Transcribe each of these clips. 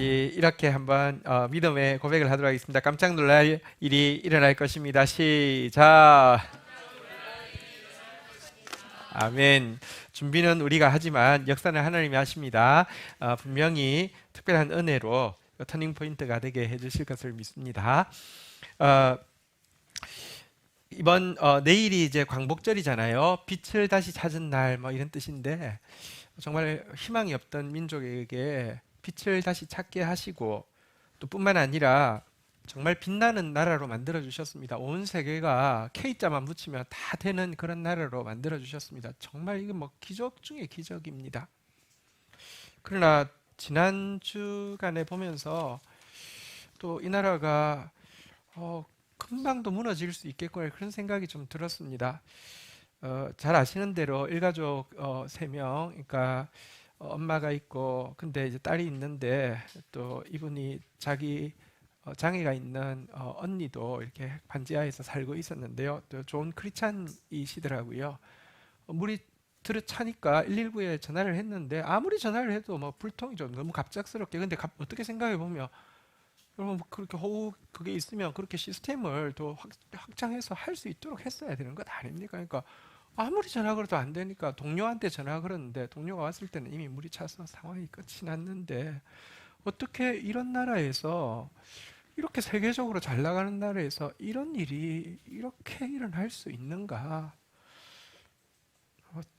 우리 이렇게 한번 믿음의 고백을 하도록 하겠습니다. 깜짝 놀랄 일이 일어날 것입니다. 시작. 아멘. 준비는 우리가 하지만 역사는 하나님이 하십니다. 분명히 특별한 은혜로 터닝 포인트가 되게 해주실 것을 믿습니다. 이번 내일이 이제 광복절이잖아요. 빛을 다시 찾은 날 뭐 이런 뜻인데 정말 희망이 없던 민족에게 빛을 다시 찾게 하시고 또 뿐만 아니라 정말 빛나는 나라로 만들어 주셨습니다. 온 세계가 K자만 붙이면 다 되는 그런 나라로 만들어 주셨습니다. 정말 이게 뭐 기적 중에 기적입니다. 그러나 지난 주간에 보면서 또 이 나라가 금방도 무너질 수 있겠구나 그런 생각이 좀 들었습니다. 잘 아시는 대로 일가족 3명, 그러니까 엄마가 있고 근데 이제 딸이 있는데 또 이분이 자기 장애가 있는 언니도 이렇게 반지하에서 살고 있었는데요. 또 좋은 크리스찬이시더라고요. 물이 들어차니까 119에 전화를 했는데 아무리 전화를 해도 뭐 불통이 좀 너무 갑작스럽게. 근데 어떻게 생각해 보면 여러분 그렇게 그게 있으면 그렇게 시스템을 더 확장해서 할 수 있도록 했어야 되는 것 아닙니까? 그러니까 아무리 전화 걸어도 안 되니까 동료한테 전화 걸었는데 동료가 왔을 때는 이미 물이 차서 상황이 끝이 났는데 어떻게 이런 나라에서 이렇게 세계적으로 잘 나가는 나라에서 이런 일이 이렇게 일어날 수 있는가?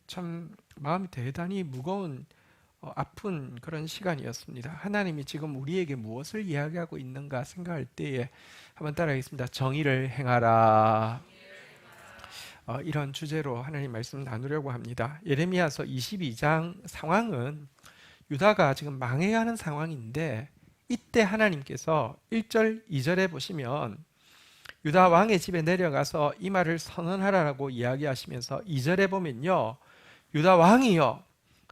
참 마음이 대단히 무거운 아픈 그런 시간이었습니다. 하나님이 지금 우리에게 무엇을 이야기하고 있는가 생각할 때에 한번 따라하겠습니다. 정의를 행하라. 이런 주제로 하나님 말씀 나누려고 합니다. 예레미야서 22장 상황은 유다가 지금 망해가는 상황인데 이때 하나님께서 1절 2절에 보시면 유다 왕의 집에 내려가서 이 말을 선언하라라고 이야기하시면서 2절에 보면요, 유다 왕이여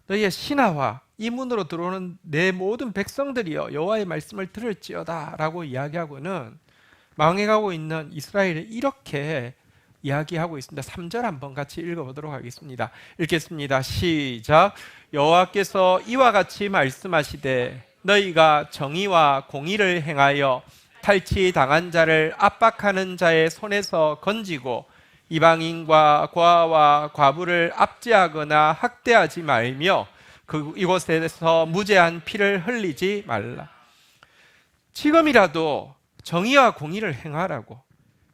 너희의 신하와 이 문으로 들어오는 내 모든 백성들이여 여호와의 말씀을 들을지어다 라고 이야기하고는 망해가고 있는 이스라엘에 이렇게 이야기하고 있습니다. 3절 한번 같이 읽어보도록 하겠습니다. 읽겠습니다. 시작. 여호와께서 이와 같이 말씀하시되 너희가 정의와 공의를 행하여 탈취당한 자를 압박하는 자의 손에서 건지고 이방인과 고아와 과부를 압제하거나 학대하지 말며 이곳에서 무죄한 피를 흘리지 말라. 지금이라도 정의와 공의를 행하라고.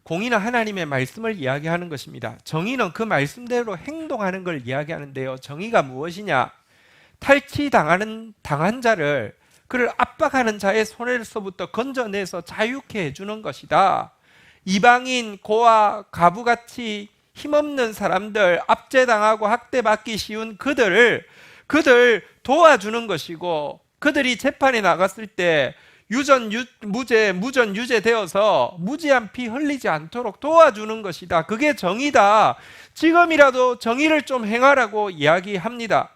공의는 하나님의 말씀을 이야기하는 것입니다. 정의는 그 말씀대로 행동하는 걸 이야기하는데요. 정의가 무엇이냐? 탈취당한 자를 그를 압박하는 자의 손에서부터 건져내서 자유케 해주는 것이다. 이방인, 고아, 가부같이 힘없는 사람들, 압제당하고 학대받기 쉬운 그들 도와주는 것이고 그들이 재판에 나갔을 때 무전 유죄 되어서 무죄한 피 흘리지 않도록 도와주는 것이다. 그게 정의다. 지금이라도 정의를 좀 행하라고 이야기합니다.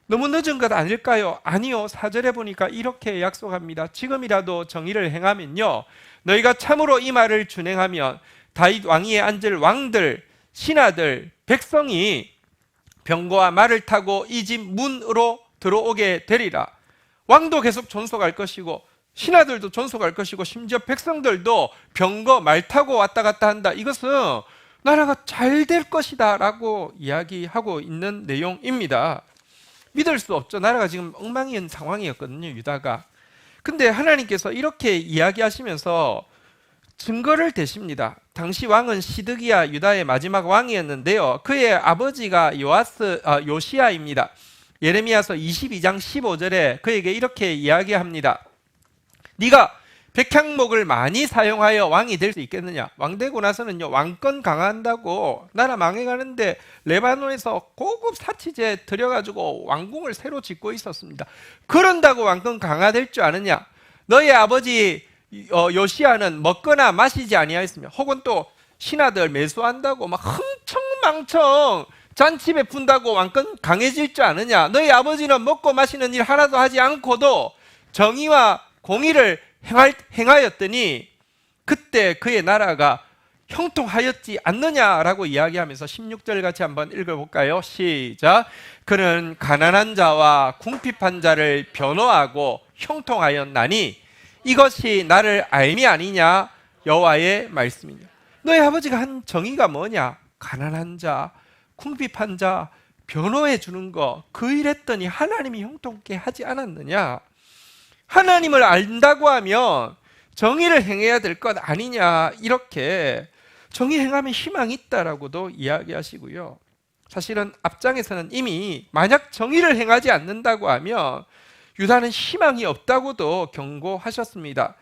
너무 늦은 것 아닐까요? 아니요. 4절에 보니까 이렇게 약속합니다. 지금이라도 정의를 행하면요, 너희가 참으로 이 말을 준행하면 다윗 왕위에 앉을 왕들, 신하들, 백성이 병거와 말을 타고 이 집 문으로 들어오게 되리라. 왕도 계속 존속할 것이고 신하들도 존속할 것이고 심지어 백성들도 병거, 말 타고 왔다 갔다 한다. 이것은 나라가 잘 될 것이다 라고 이야기하고 있는 내용입니다. 믿을 수 없죠. 나라가 지금 엉망인 상황이었거든요, 유다가. 근데 하나님께서 이렇게 이야기하시면서 증거를 대십니다. 당시 왕은 시드기야, 유다의 마지막 왕이었는데요, 그의 아버지가 요시야입니다. 예레미야서 22장 15절에 그에게 이렇게 이야기합니다. 네가 백향목을 많이 사용하여 왕이 될 수 있겠느냐? 왕 되고 나서는요, 왕권 강화한다고 나라 망해가는데 레바논에서 고급 사치제 들여가지고 왕궁을 새로 짓고 있었습니다. 그런다고 왕권 강화될 줄 아느냐? 너의 아버지 요시야는 먹거나 마시지 아니하였으며 혹은 또 신하들 매수한다고 막 흥청망청 잔치 베푼다고 왕권 강해질 줄 아느냐? 너희 아버지는 먹고 마시는 일 하나도 하지 않고도 정의와 공의를 행하였더니 그때 그의 나라가 형통하였지 않느냐라고 이야기하면서 16절 같이 한번 읽어볼까요? 시작. 그는 가난한 자와 궁핍한 자를 변호하고 형통하였나니 이것이 나를 알미 아니냐? 여호와의 말씀이냐. 너희 아버지가 한 정의가 뭐냐? 가난한 자, 궁핍한 자 변호해 주는 거, 그 일 했더니 하나님이 형통케 하지 않았느냐? 하나님을 안다고 하면 정의를 행해야 될 것 아니냐? 이렇게 정의 행하면 희망이 있다라고도 이야기하시고요. 사실은 앞장에서는 이미 만약 정의를 행하지 않는다고 하면 유다는 희망이 없다고도 경고하셨습니다.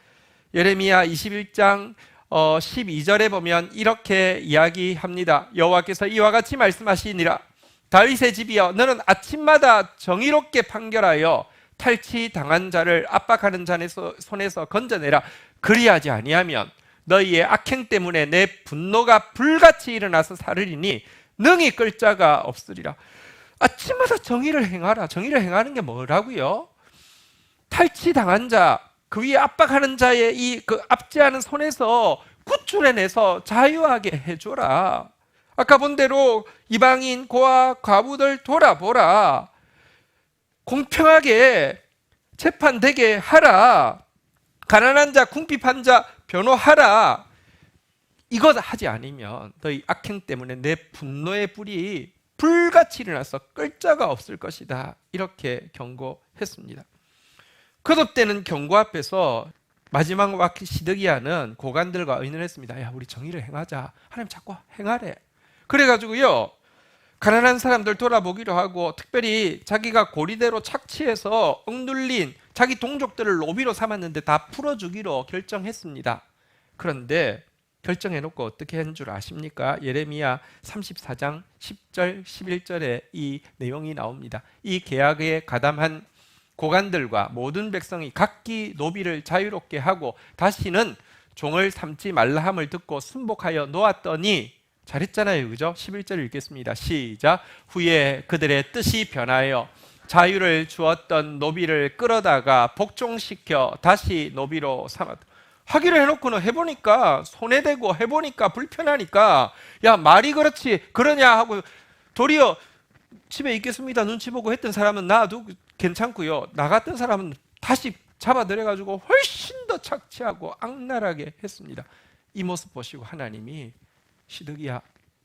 예레미야 21장 12절에 보면 이렇게 이야기합니다. 여호와께서 이와 같이 말씀하시니라. 다윗의 집이여, 너는 아침마다 정의롭게 판결하여 탈취당한 자를 압박하는 자의 손에서 건져내라. 그리하지 아니하면 너희의 악행 때문에 내 분노가 불같이 일어나서 사르리니 능히 끌 자가 없으리라. 아침마다 정의를 행하라. 정의를 행하는 게 뭐라고요? 탈취당한 자, 그 위에 압박하는 자의 이 그 압제하는 손에서 구출해내서 자유하게 해줘라. 아까 본 대로 이방인 고아 과부들 돌아보라. 공평하게 재판되게 하라. 가난한 자, 궁핍한 자 변호하라. 이것 하지 않으면 너희 악행 때문에 내 분노의 불이 불같이 일어나서 끌 자가 없을 것이다. 이렇게 경고했습니다. 거듭되는 경고 앞에서 마지막 와키 시드기야는 고관들과 의논했습니다. 야, 우리 정의를 행하자. 하나님 자꾸 행하래. 그래가지고요, 가난한 사람들 돌아보기로 하고, 특별히 자기가 고리대로 착취해서 억눌린 자기 동족들을 노비로 삼았는데 다 풀어주기로 결정했습니다. 그런데 결정해놓고 어떻게 한 줄 아십니까? 예레미야 34장 10절 11절에 이 내용이 나옵니다. 이 계약에 가담한 고관들과 모든 백성이 각기 노비를 자유롭게 하고 다시는 종을 삼지 말라 함을 듣고 순복하여 놓았더니, 잘했잖아요, 그죠? 11절 읽겠습니다. 시작. 후에 그들의 뜻이 변하여 자유를 주었던 노비를 끌어다가 복종시켜 다시 노비로 삼았다. 하기로 해놓고는 해보니까 손해되고 해보니까 불편하니까 야, 말이 그렇지 그러냐 하고 도리어 집에 있겠습니다 눈치 보고 했던 사람은 놔도 괜찮고요, 나갔던 사람은 다시 잡아들여가지고 훨씬 더 착취하고 악랄하게 했습니다. 이 모습 보시고 하나님이 시드기야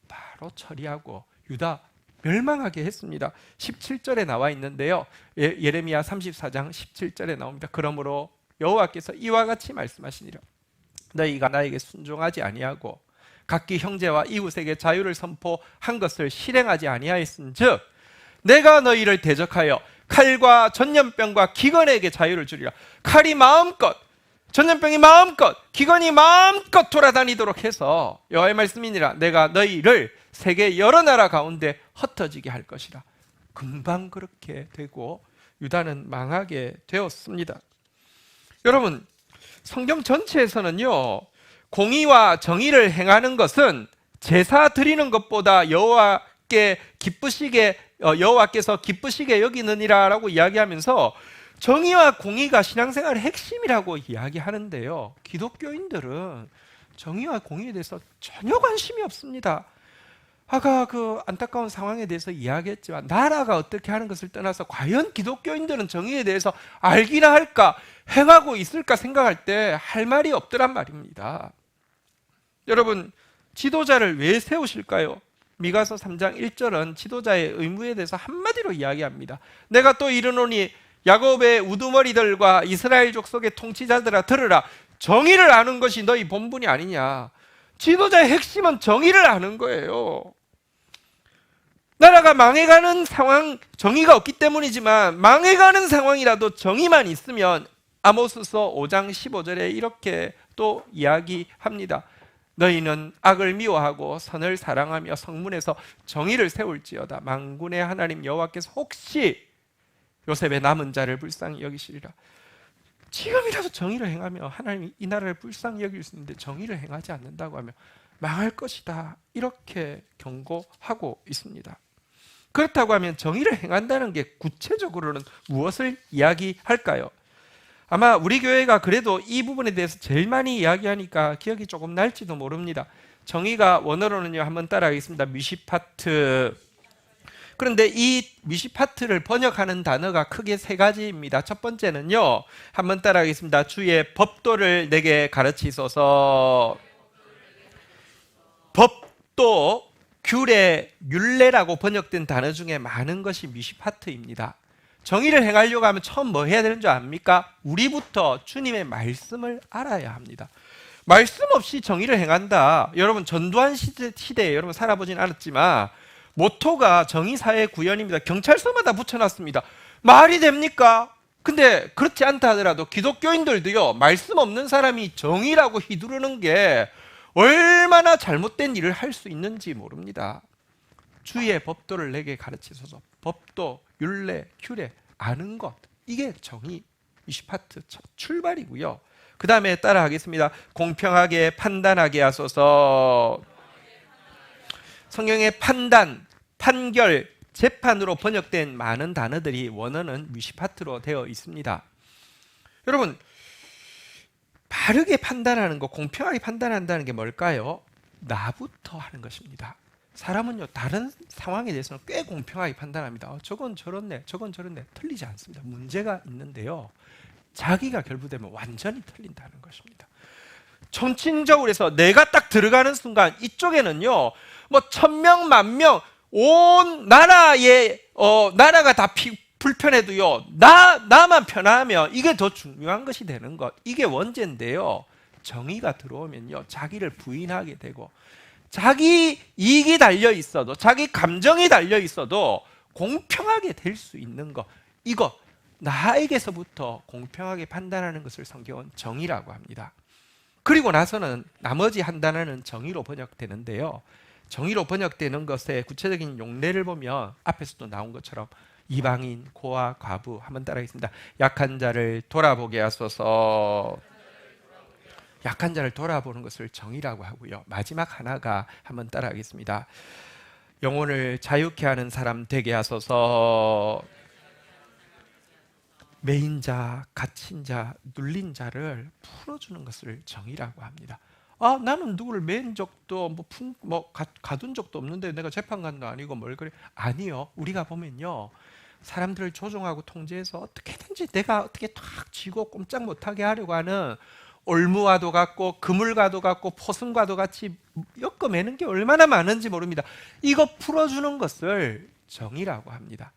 바로 처리하고 유다 멸망하게 했습니다. 17절에 나와 있는데요, 예레미야 34장 17절에 나옵니다. 그러므로 여호와께서 이와 같이 말씀하시니라. 너희가 나에게 순종하지 아니하고 각기 형제와 이웃에게 자유를 선포한 것을 실행하지 아니하였은즉 내가 너희를 대적하여 칼과 전염병과 기근에게 자유를 주리라. 칼이 마음껏, 전염병이 마음껏, 기근이 마음껏 돌아다니도록 해서 여호와의 말씀이니라. 내가 너희를 세계 여러 나라 가운데 흩어지게 할 것이라. 금방 그렇게 되고 유다는 망하게 되었습니다. 여러분, 성경 전체에서는요, 공의와 정의를 행하는 것은 제사 드리는 것보다 여호와께서 기쁘시게 여기느니라라고 이야기하면서 정의와 공의가 신앙생활의 핵심이라고 이야기하는데요, 기독교인들은 정의와 공의에 대해서 전혀 관심이 없습니다. 아까 그 안타까운 상황에 대해서 이야기했지만 나라가 어떻게 하는 것을 떠나서 과연 기독교인들은 정의에 대해서 알기나 할까, 행하고 있을까 생각할 때 할 말이 없더란 말입니다. 여러분, 지도자를 왜 세우실까요? 미가서 3장 1절은 지도자의 의무에 대해서 한마디로 이야기합니다. 내가 또 이르노니 야곱의 우두머리들과 이스라엘 족속의 통치자들아 들으라. 정의를 아는 것이 너희 본분이 아니냐. 지도자의 핵심은 정의를 아는 거예요. 나라가 망해가는 상황, 정의가 없기 때문이지만 망해가는 상황이라도 정의만 있으면 아모스서 5장 15절에 이렇게 또 이야기합니다. 너희는 악을 미워하고 선을 사랑하며 성문에서 정의를 세울지어다. 만군의 하나님 여호와께서 혹시 요셉의 남은 자를 불쌍히 여기시리라. 지금이라도 정의를 행하며 하나님이 이 나라를 불쌍히 여길 수 있는데 정의를 행하지 않는다고 하면 망할 것이다. 이렇게 경고하고 있습니다. 그렇다고 하면 정의를 행한다는 게 구체적으로는 무엇을 이야기할까요? 아마 우리 교회가 그래도 이 부분에 대해서 제일 많이 이야기하니까 기억이 조금 날지도 모릅니다. 정의가 원어로는요, 한번 따라하겠습니다. 미시파트. 그런데 이 미시파트를 번역하는 단어가 크게 세 가지입니다. 첫 번째는요, 한번 따라하겠습니다. 주의 법도를 내게 가르치소서. 법도, 규례, 율례라고 번역된 단어 중에 많은 것이 미시파트입니다. 정의를 행하려고 하면 처음 뭐 해야 되는 줄 압니까? 우리부터 주님의 말씀을 알아야 합니다. 말씀 없이 정의를 행한다. 여러분, 전두환 시대에 여러분 살아보진 않았지만 모토가 정의사회 구현입니다. 경찰서마다 붙여놨습니다. 말이 됩니까? 근데 그렇지 않다 하더라도 기독교인들도요, 말씀 없는 사람이 정의라고 휘두르는 게 얼마나 잘못된 일을 할 수 있는지 모릅니다. 주의 법도를 내게 가르치소서. 법도, 율례, 규례 아는 것, 이게 정의 미시파트 첫 출발이고요. 그 다음에 따라하겠습니다. 공평하게 판단하게 하소서. 성경의 판단, 판결, 재판으로 번역된 많은 단어들이 원어는 미시파트로 되어 있습니다. 여러분, 바르게 판단하는 거, 공평하게 판단한다는 게 뭘까요? 나부터 하는 것입니다. 사람은요, 다른 상황에 대해서는 꽤 공평하게 판단합니다. 저건 저렇네, 저건 저렇네. 틀리지 않습니다. 문제가 있는데요, 자기가 결부되면 완전히 틀린다는 것입니다. 점진적으로 해서 내가 딱 들어가는 순간 이쪽에는요, 뭐 1000명, 10,000명, 온 나라의 나라가 다 불편해도요, 나만 편하면 이게 더 중요한 것이 되는 것, 이게 원죄인데요. 정의가 들어오면요, 자기를 부인하게 되고 자기 이익이 달려 있어도, 자기 감정이 달려 있어도 공평하게 될 수 있는 것, 이거 나에게서부터 공평하게 판단하는 것을 성경은 정의라고 합니다. 그리고 나서는 나머지 한 단어는 정의로 번역되는데요, 정의로 번역되는 것의 구체적인 용례를 보면 앞에서도 나온 것처럼 이방인, 고아, 과부, 한번 따라하겠습니다. 약한 자를 돌아보게 하소서. 약한 자를 돌아보는 것을 정의라고 하고요. 마지막 하나가 한번 따라하겠습니다. 영혼을 자유케 하는 사람 되게 하소서. 매인 자, 갇힌 자, 눌린 자를 풀어주는 것을 정의라고 합니다. 나는 누구를 매인 적도 가둔 적도 없는데 내가 재판관도 아니고 뭘 그래? 아니요. 우리가 보면요, 사람들을 조종하고 통제해서 어떻게든지 내가 어떻게 탁 쥐고 꼼짝 못하게 하려고 하는 올무와도 같고 그물과도 같고 포승과도 같이 엮어매는 게 얼마나 많은지 모릅니다. 이거 풀어주는 것을 정의라고 합니다.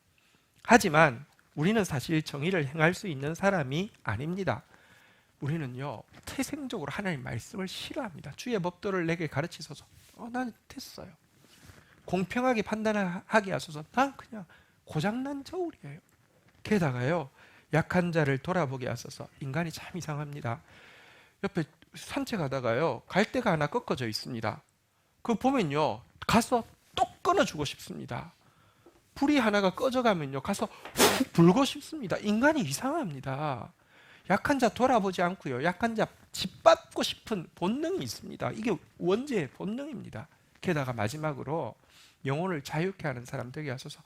하지만 우리는 사실 정의를 행할 수 있는 사람이 아닙니다. 우리는요, 태생적으로 하나님 말씀을 싫어합니다. 주의 법도를 내게 가르치소서. 난 됐어요. 공평하게 판단하게 하소서. 난 그냥 고장난 저울이에요. 게다가요, 약한 자를 돌아보게 하소서. 인간이 참 이상합니다. 옆에 산책하다가요, 갈대가 하나 꺾어져 있습니다. 그거 보면요, 가서 또 끊어주고 싶습니다. 불이 하나가 꺼져가면요, 가서 훅 불고 싶습니다. 인간이 이상합니다. 약한 자 돌아보지 않고요, 약한 자 짓밟고 싶은 본능이 있습니다. 이게 원죄의 본능입니다. 게다가 마지막으로 영혼을 자유케 하는 사람 되게 하소서.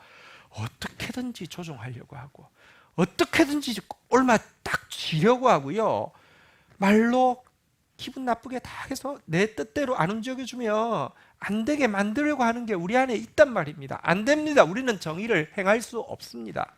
어떻게든지 조종하려고 하고 어떻게든지 얼마 딱 쥐려고 하고요, 말로 기분 나쁘게 다 해서 내 뜻대로 안 움직여주면 안 되게 만들려고 하는 게 우리 안에 있단 말입니다. 안 됩니다. 우리는 정의를 행할 수 없습니다.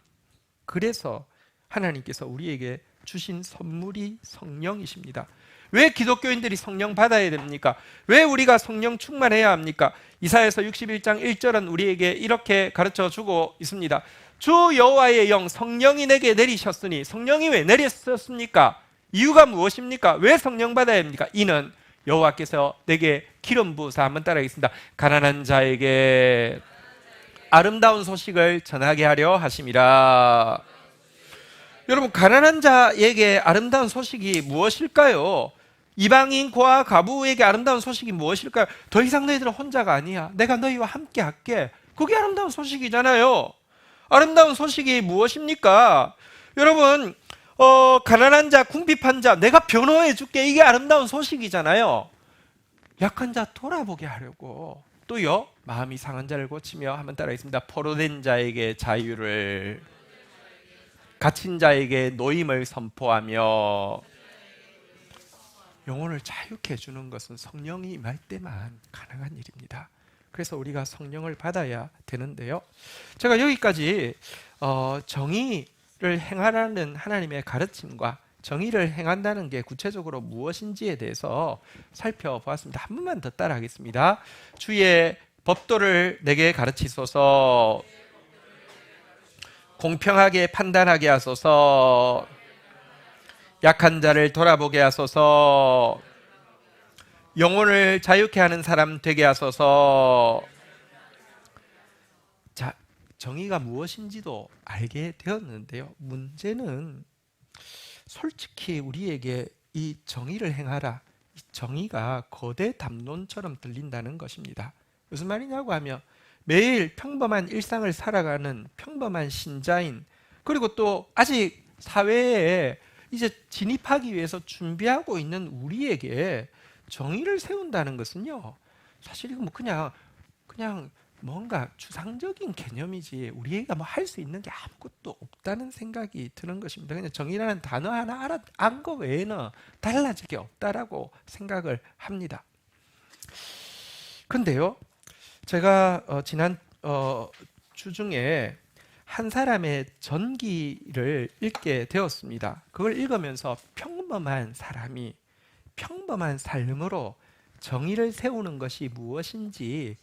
그래서 하나님께서 우리에게 주신 선물이 성령이십니다. 왜 기독교인들이 성령 받아야 됩니까? 왜 우리가 성령 충만해야 합니까? 이사야서 61장 1절은 우리에게 이렇게 가르쳐 주고 있습니다. 주 여호와의 영 성령이 내게 내리셨으니. 성령이 왜 내렸습니까? 이유가 무엇입니까? 왜 성령 받아야 합니까? 이는 여호와께서 내게 기름 부으사, 한번 따라하겠습니다. 가난한 자에게 아름다운 소식을 전하게 하려 하심이라. 여러분, 가난한 자에게 아름다운 소식이 무엇일까요? 이방인, 고아, 과부에게 아름다운 소식이 무엇일까요? 더 이상 너희들은 혼자가 아니야. 내가 너희와 함께 할게. 그게 아름다운 소식이잖아요. 아름다운 소식이 무엇입니까? 여러분, 가난한 자, 궁핍한 자, 내가 변호해 줄게. 이게 아름다운 소식이잖아요. 약한 자 돌아보게 하려고. 또요, 마음이 상한 자를 고치며, 한번 따라하겠습니다. 포로된 자에게 자유를, 갇힌 자에게 노임을 선포하며. 영혼을 자유케 해주는 것은 성령이 임할 때만 가능한 일입니다. 그래서 우리가 성령을 받아야 되는데요. 제가 여기까지 정의를 행하라는 하나님의 가르침과 정의를 행한다는 게 구체적으로 무엇인지에 대해서 살펴보았습니다. 한 번만 더 따라하겠습니다. 주의 법도를 내게 가르치소서. 공평하게 판단하게 하소서. 약한 자를 돌아보게 하소서. 영혼을 자유케 하는 사람 되게 하소서. 자, 정의가 무엇인지도 알게 되었는데요. 문제는 솔직히 우리에게 이 정의를 행하라, 이 정의가 거대 담론처럼 들린다는 것입니다. 무슨 말이냐고 하면 매일 평범한 일상을 살아가는 평범한 신자인, 그리고 또 아직 사회에 이제 진입하기 위해서 준비하고 있는 우리에게 정의를 세운다는 것은요, 사실 이거 뭐 그냥 뭔가 추상적인 개념이지 우리가 뭐 할 수 있는 게 아무것도 없다는 생각이 드는 것입니다. 그냥 정의라는 단어 하나 안 거 외에는 달라질 게 없다라고 생각을 합니다. 근데요, 제가 지난 주 중에 한 사람의 전기를 읽게 되었습니다. 그걸 읽으면서 평범한 사람이 평범한 삶으로 정의를 세우는 것이 무엇인지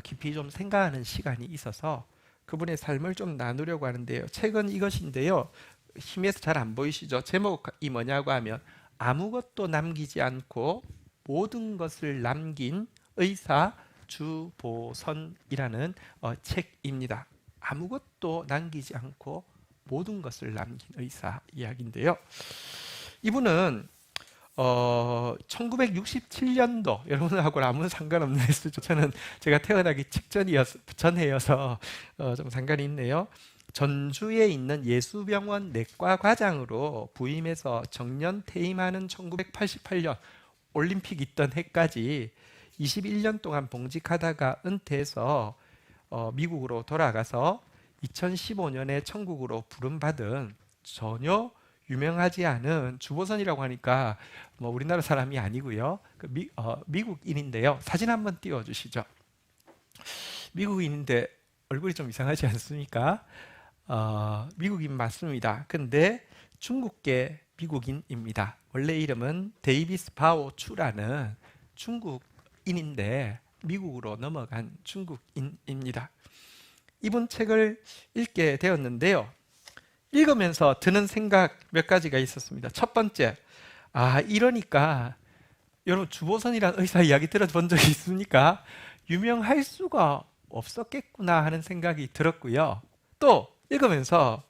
깊이 좀 생각하는 시간이 있어서 그분의 삶을 좀 나누려고 하는데요. 책은 이것인데요. 힘에서 잘 안 보이시죠? 제목이 뭐냐고 하면 아무것도 남기지 않고 모든 것을 남긴 의사 주보선이라는 책입니다. 아무것도 남기지 않고 모든 것을 남긴 의사 이야기인데요. 이분은 1967년도, 여러분하고는 아무 상관없는 횟수죠. 저는 제가 태어나기 전해여서 좀 상관이 있네요. 전주에 있는 예수병원 내과 과장으로 부임해서 정년 퇴임하는 1988년 올림픽 있던 해까지 21년 동안 봉직하다가 은퇴해서 미국으로 돌아가서 2015년에 천국으로 부름받은 전혀 유명하지 않은 주보선이라고 하니까 뭐 우리나라 사람이 아니고요. 미국인인데요. 사진 한번 띄워주시죠. 미국인인데 얼굴이 좀 이상하지 않습니까? 미국인 맞습니다. 근데 중국계 미국인입니다. 원래 이름은 데이비스 바오 추라는 중국인인데 미국으로 넘어간 중국인입니다. 이분 책을 읽게 되었는데요. 읽으면서 드는 생각 몇 가지가 있었습니다. 첫 번째, 이러니까 여러분 주보선이라는 의사 이야기 들어본 적이 있습니까? 유명할 수가 없었겠구나 하는 생각이 들었고요. 또 읽으면서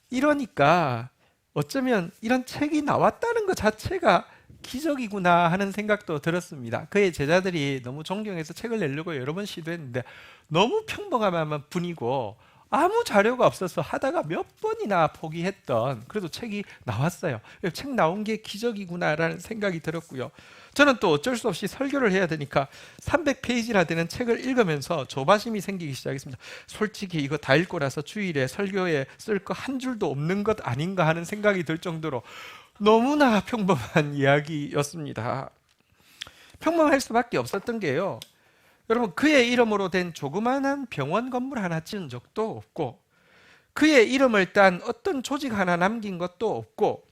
이러니까 어쩌면 이런 책이 나왔다는 것 자체가 기적이구나 하는 생각도 들었습니다. 그의 제자들이 너무 존경해서 책을 내려고 여러 번 시도했는데 너무 평범한 분이고 아무 자료가 없어서 하다가 몇 번이나 포기했던, 그래도 책이 나왔어요. 책 나온 게 기적이구나라는 생각이 들었고요. 저는 또 어쩔 수 없이 설교를 해야 되니까 300페이지나 되는 책을 읽으면서 조바심이 생기기 시작했습니다. 솔직히 이거 다 읽고 나서 주일에 설교에 쓸 거 한 줄도 없는 것 아닌가 하는 생각이 들 정도로 너무나 평범한 이야기였습니다. 평범할 수밖에 없었던 게요, 여러분, 그의 이름으로 된 조그마한 병원 건물 하나 지은 적도 없고, 그의 이름을 딴 어떤 조직 하나 남긴 것도 없고,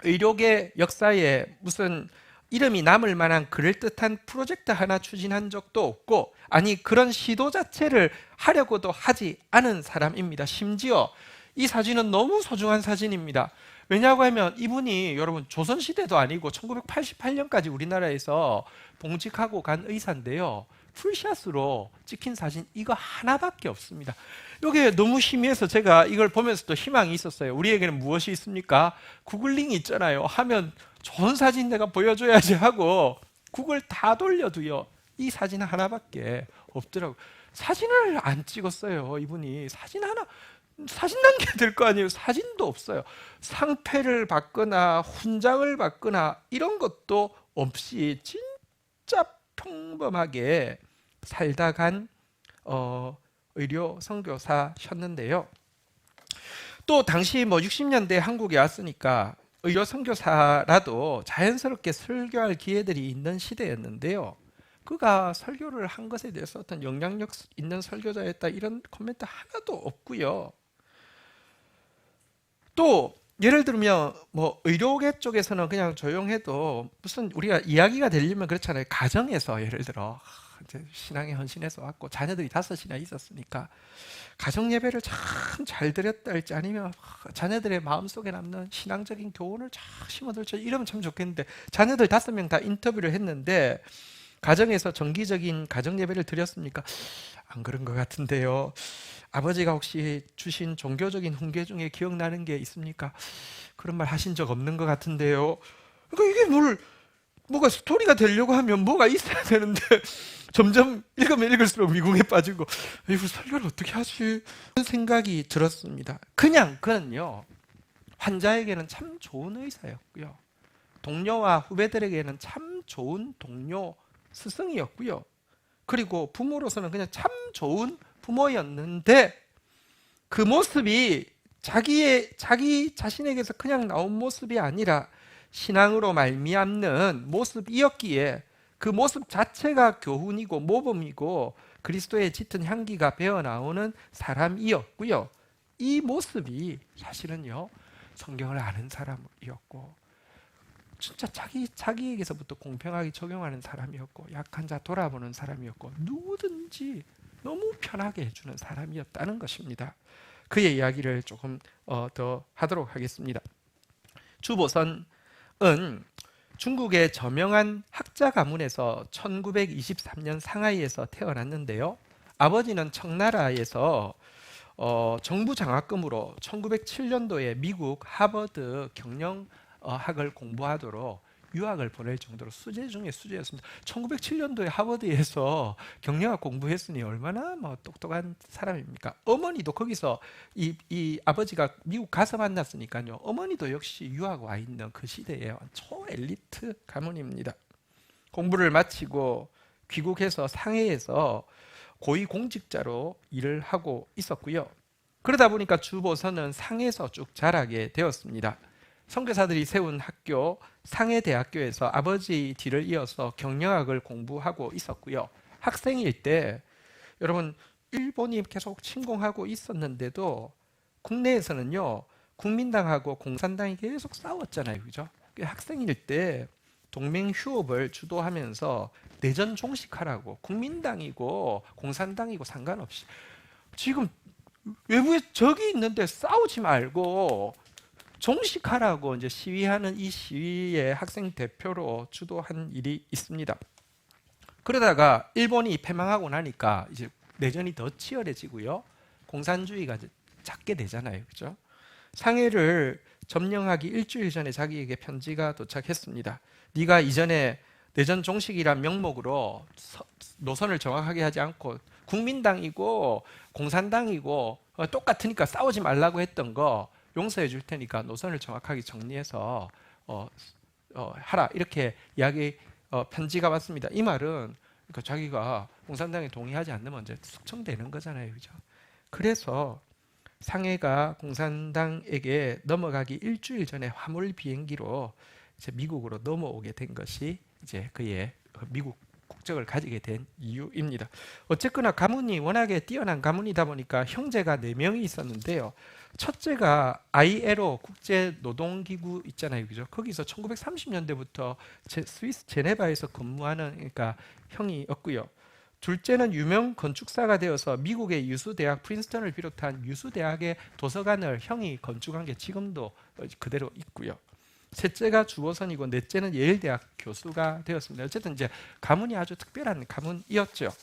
의료계 역사에 무슨 이름이 남을 만한 그럴듯한 프로젝트 하나 추진한 적도 없고, 아니 그런 시도 자체를 하려고도 하지 않은 사람입니다. 심지어 이 사진은 너무 소중한 사진입니다. 왜냐하고 하면 이분이 여러분 조선시대도 아니고 1988년까지 우리나라에서 봉직하고 간 의사인데요, 풀샷으로 찍힌 사진 이거 하나밖에 없습니다. 이게 너무 희미해서 제가 이걸 보면서도 희망이 있었어요. 우리에게는 무엇이 있습니까? 구글링이 있잖아요. 하면 좋은 사진 내가 보여줘야지 하고 구글 다 돌려도요, 이 사진 하나밖에 없더라고요. 사진을 안 찍었어요. 이분이 사진 남겨야 될 거 아니에요. 사진도 없어요. 상패를 받거나 훈장을 받거나 이런 것도 없이 진짜 평범하게 살다 간 의료 선교사셨는데요. 또 당시 60년대 한국에 왔으니까 의료 선교사라도 자연스럽게 설교할 기회들이 있는 시대였는데요. 그가 설교를 한 것에 대해서 어떤 영향력 있는 설교자였다 이런 코멘트 하나도 없고요. 또 예를 들면 뭐 의료계 쪽에서는 그냥 조용해도 무슨 우리가 이야기가 되려면 그렇잖아요. 가정에서 예를 들어 이제 신앙에 헌신해서 왔고 자녀들이 5이나 있었으니까 가정 예배를 참 잘 드렸다 할지 아니면 자녀들의 마음속에 남는 신앙적인 교훈을 잘 심어둘지 이러면 참 좋겠는데 자녀들 5명 다 인터뷰를 했는데 가정에서 정기적인 가정 예배를 드렸습니까? 안 그런 것 같은데요. 아버지가 혹시 주신 종교적인 훈계 중에 기억나는 게 있습니까? 그런 말 하신 적 없는 것 같은데요. 그러니까 이게 뭐가 스토리가 되려고 하면 뭐가 있어야 되는데 점점 읽으면 읽을수록 미궁에 빠지고 이거 설교를 어떻게 하지? 그런 생각이 들었습니다. 그는요 환자에게는 참 좋은 의사였고요. 동료와 후배들에게는 참 좋은 동료 스승이었고요. 그리고 부모로서는 그냥 참 좋은 부모였는데 그 모습이 자기 자신에게서 그냥 나온 모습이 아니라 신앙으로 말미암는 모습이었기에 그 모습 자체가 교훈이고 모범이고 그리스도의 짙은 향기가 배어나오는 사람이었고요. 이 모습이 사실은요 성경을 아는 사람이었고 진짜 자기에게서부터 공평하게 적용하는 사람이었고 약한 자 돌아보는 사람이었고 누구든지 너무 편하게 해주는 사람이었다는 것입니다. 그의 이야기를 조금 더 하도록 하겠습니다. 주보선은 중국의 저명한 학자 가문에서 1923년 상하이에서 태어났는데요. 아버지는 청나라에서 정부 장학금으로 1907년도에 미국 하버드 경영학을 공부하도록 유학을 보낼 정도로 수재 중에 수재였습니다. 1907년도에 하버드에서 경영학 공부했으니 얼마나 똑똑한 사람입니까? 어머니도 거기서 이 아버지가 미국 가서 만났으니까요. 어머니도 역시 유학 와 있는 그 시대에 초엘리트 가문입니다. 공부를 마치고 귀국해서 상해에서 고위공직자로 일을 하고 있었고요. 그러다 보니까 주보선은 상해에서 쭉 자라게 되었습니다. 선교사들이 세운 학교 상해대학교에서 아버지 뒤를 이어서 경영학을 공부하고 있었고요. 학생일 때 여러분 일본이 계속 침공하고 있었는데도 국내에서는요 국민당하고 공산당이 계속 싸웠잖아요, 그죠? 학생일 때 동맹 휴업을 주도하면서 내전 종식하라고 국민당이고 공산당이고 상관없이 지금 외부에 적이 있는데 싸우지 말고 종식하라고 이제 시위하는 이 시위의 학생 대표로 주도한 일이 있습니다. 그러다가 일본이 패망하고 나니까 이제 내전이 더 치열해지고요. 공산주의가 작게 되잖아요. 그죠? 상해를 점령하기 일주일 전에 자기에게 편지가 도착했습니다. 네가 이전에 내전 종식이란 명목으로 노선을 정확하게 하지 않고 국민당이고 공산당이고 똑같으니까 싸우지 말라고 했던 거 용서해 줄 테니까 노선을 정확하게 정리해서 하라 이렇게 편지가 왔습니다. 이 말은 그러니까 자기가 공산당에 동의하지 않으면 이제 숙청되는 거잖아요, 그죠? 그래서 상해가 공산당에게 넘어가기 일주일 전에 화물 비행기로 이제 미국으로 넘어오게 된 것이 이제 그의 미국 국적을 가지게 된 이유입니다. 어쨌거나 가문이 워낙에 뛰어난 가문이다 보니까 형제가 4명이 있었는데요. 첫째가 ILO 국제노동기구 있잖아요, 그죠? 거기서 1930년대부터 스위스 제네바에서 근무하는 그러니까 형이었고요. 둘째는 유명 건축사가 되어서 미국의 유수대학 프린스턴을 비롯한 유수대학의 도서관을 형이 건축한 게 지금도 그대로 있고요. 셋째가 주보선이고 넷째는 예일대학 교수가 되었습니다. 어쨌든 이제 가문이 아주 특별한 가문이었죠.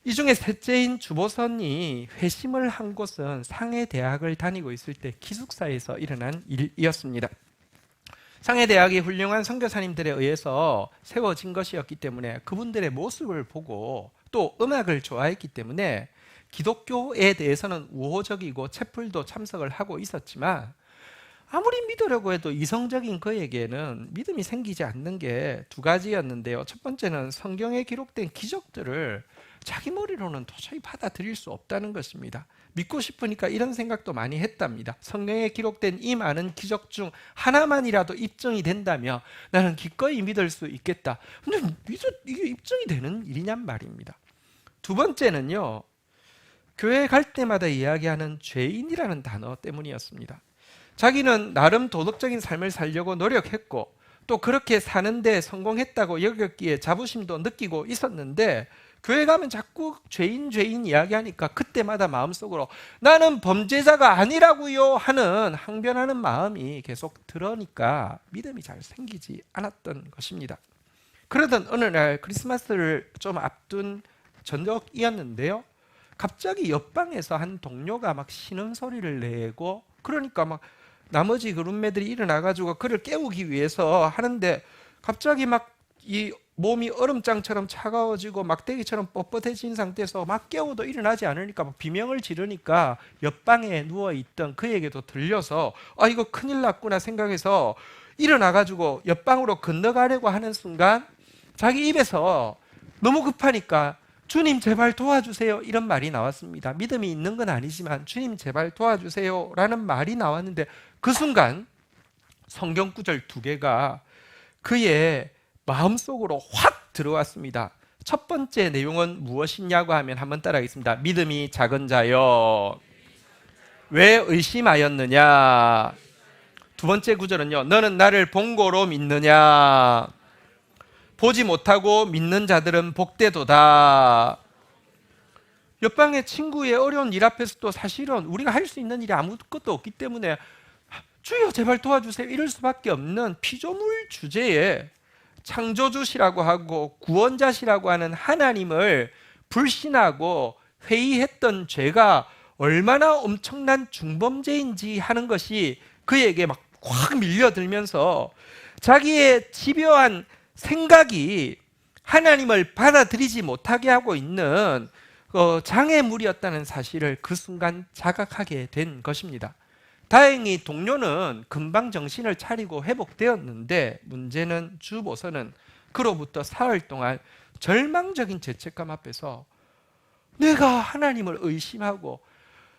이 중에 셋째인 주보선이 회심을 한 곳은 상해대학을 다니고 있을 때 기숙사에서 일어난 일이었습니다. 상해대학이 훌륭한 선교사님들에 의해서 세워진 것이었기 때문에 그분들의 모습을 보고 또 음악을 좋아했기 때문에 기독교에 대해서는 우호적이고 채플도 참석을 하고 있었지만 아무리 믿으려고 해도 이성적인 그에게는 믿음이 생기지 않는 게 두 가지였는데요. 첫 번째는 성경에 기록된 기적들을 자기 머리로는 도저히 받아들일 수 없다는 것입니다. 믿고 싶으니까 이런 생각도 많이 했답니다. 성경에 기록된 이 많은 기적 중 하나만이라도 입증이 된다면 나는 기꺼이 믿을 수 있겠다. 근데 이게 입증이 되는 일이냔 말입니다. 두 번째는요, 교회 갈 때마다 이야기하는 죄인이라는 단어 때문이었습니다. 자기는 나름 도덕적인 삶을 살려고 노력했고 또 그렇게 사는데 성공했다고 여겼기에 자부심도 느끼고 있었는데, 교회 가면 자꾸 죄인 이야기하니까 그때마다 마음속으로 나는 범죄자가 아니라고요 하는 항변하는 마음이 계속 들으니까 믿음이 잘 생기지 않았던 것입니다. 그러던 어느 날 크리스마스를 좀 앞둔 저녁이었는데요, 갑자기 옆방에서 한 동료가 막 신음소리를 내고, 그러니까 막 나머지 그 룸메들이 일어나가지고 그를 깨우기 위해서 하는데, 갑자기 막 이 몸이 얼음장처럼 차가워지고 막대기처럼 뻣뻣해진 상태에서 막 깨워도 일어나지 않으니까 막 비명을 지르니까 옆방에 누워있던 그에게도 들려서 아, 이거 큰일 났구나 생각해서 일어나가지고 옆방으로 건너가려고 하는 순간 자기 입에서 너무 급하니까 주님 제발 도와주세요 이런 말이 나왔습니다. 믿음이 있는 건 아니지만 주님 제발 도와주세요 라는 말이 나왔는데, 그 순간 성경 구절 두 개가 그의 마음속으로 확 들어왔습니다. 첫 번째 내용은 무엇이냐고 하면 한번 따라하겠습니다. 믿음이 작은 자여 왜 의심하였느냐. 두 번째 구절은요, 너는 나를 본고로 믿느냐. 보지 못하고 믿는 자들은 복되도다. 옆방의 친구의 어려운 일 앞에서도 사실은 우리가 할 수 있는 일이 아무것도 없기 때문에 주여 제발 도와주세요 이럴 수밖에 없는 피조물 주제에 창조주시라고 하고 구원자시라고 하는 하나님을 불신하고 회의했던 죄가 얼마나 엄청난 중범죄인지 하는 것이 그에게 막 확 밀려들면서 자기의 집요한 생각이 하나님을 받아들이지 못하게 하고 있는 장애물이었다는 사실을 그 순간 자각하게 된 것입니다. 다행히 동료는 금방 정신을 차리고 회복되었는데, 문제는 주보서는 그로부터 사흘 동안 절망적인 죄책감 앞에서 내가 하나님을 의심하고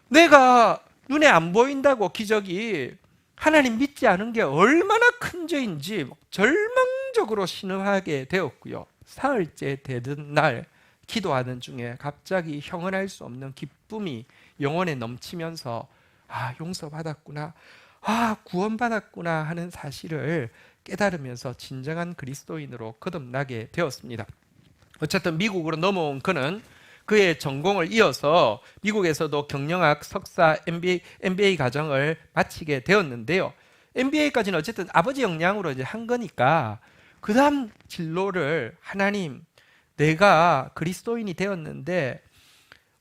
내가 눈에 안 보인다고 기적이 하나님 믿지 않은 게 얼마나 큰 죄인지 절망적으로 신음하게 되었고요. 사흘째 되던 날 기도하는 중에 갑자기 형언할 수 없는 기쁨이 영혼에 넘치면서 아, 용서받았구나, 아, 구원받았구나 하는 사실을 깨달으면서 진정한 그리스도인으로 거듭나게 되었습니다. 어쨌든 미국으로 넘어온 그는 그의 전공을 이어서 미국에서도 경영학 석사 MBA 과정을 마치게 되었는데요. MBA까지는 어쨌든 아버지 역량으로 이제 한 거니까 그 다음 진로를 하나님, 내가 그리스도인이 되었는데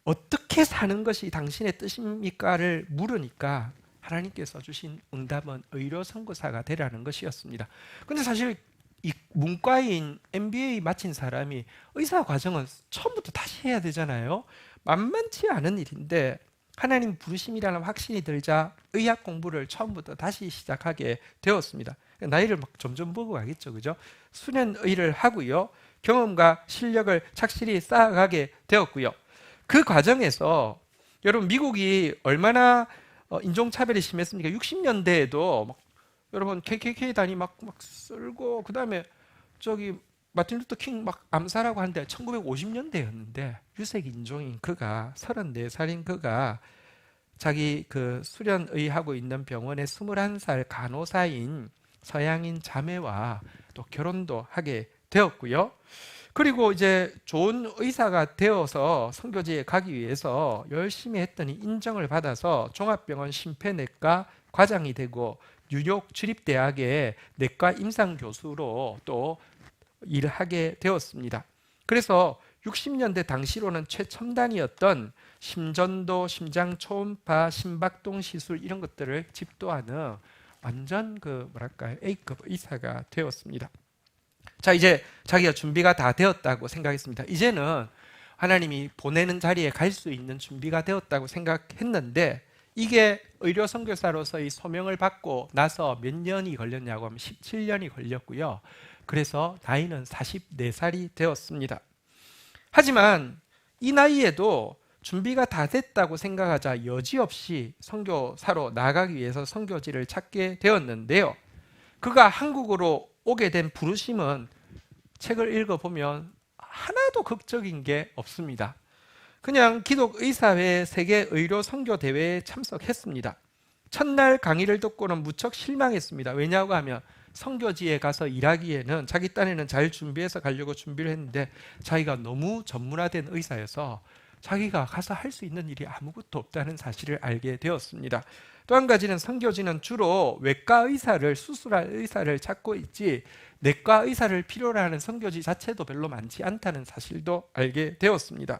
어떻게 사는 것이 당신의 뜻입니까를 물으니까 하나님께서 주신 응답은 의료 선고사가 되라는 것이었습니다. 그런데 사실 이 문과인 MBA 마친 사람이 의사 과정은 처음부터 다시 해야 되잖아요. 만만치 않은 일인데 하나님 부르심이라는 확신이 들자 의학 공부를 처음부터 다시 시작하게 되었습니다. 나이를 막 점점 보고 가겠죠, 그죠? 수련의를 하고요, 경험과 실력을 착실히 쌓아가게 되었고요. 그 과정에서 여러분 미국이 얼마나 인종차별이 심했습니까? 60년대에도 막 여러분 KKK 단위 막 쓸고, 그 다음에 저기 마틴 루터 킹 막 암살하고 하는데 1950년대였는데 유색 인종인 그가 34살인 그가 자기 그 수련의 하고 있는 병원의 21살 간호사인 서양인 자매와 또 결혼도 하게 되었고요. 그리고 이제 좋은 의사가 되어서 선교지에 가기 위해서 열심히 했더니 인정을 받아서 종합병원 심폐내과 과장이 되고 뉴욕 주립대학의 내과 임상교수로 또 일을 하게 되었습니다. 그래서 60년대 당시로는 최첨단이었던 심전도, 심장 초음파, 심박동 시술 이런 것들을 집도하는 완전 그 뭐랄까요, A급 의사가 되었습니다. 자, 이제 자기가 준비가 다 되었다고 생각했습니다. 이제는 하나님이 보내는 자리에 갈 수 있는 준비가 되었다고 생각했는데 이게 의료 선교사로서의 소명을 받고 나서 몇 년이 걸렸냐고 하면 17년이 걸렸고요. 그래서 나이는 44살이 되었습니다. 하지만 이 나이에도 준비가 다 됐다고 생각하자 여지없이 선교사로 나가기 위해서 선교지를 찾게 되었는데요. 그가 한국으로 오게 된 부르심은 책을 읽어보면 하나도 극적인 게 없습니다. 그냥 기독의사회 세계 의료 선교 대회에 참석했습니다. 첫날 강의를 듣고는 무척 실망했습니다. 왜냐고 하면 선교지에 가서 일하기에는 자기 딴에는 잘 준비해서 가려고 준비를 했는데 자기가 너무 전문화된 의사여서 자기가 가서 할 수 있는 일이 아무것도 없다는 사실을 알게 되었습니다. 또 한 가지는 선교지는 주로 외과 의사를, 수술할 의사를 찾고 있지 내과 의사를 필요로 하는 선교지 자체도 별로 많지 않다는 사실도 알게 되었습니다.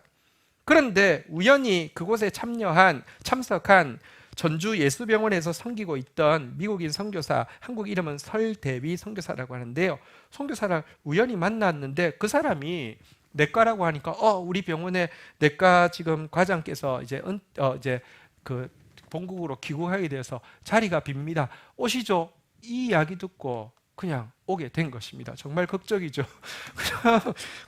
그런데 우연히 그곳에 참석한 전주 예수병원에서 섬기고 있던 미국인 선교사, 한국 이름은 설대위 선교사라고 하는데요. 선교사랑 우연히 만났는데 그 사람이 내과라고 하니까 우리 병원에 내과 지금 과장께서 이제 그 본국으로 귀국하게 되어서 자리가 빕니다. 오시죠. 이 이야기 듣고 그냥 오게 된 것입니다. 정말 극적이죠.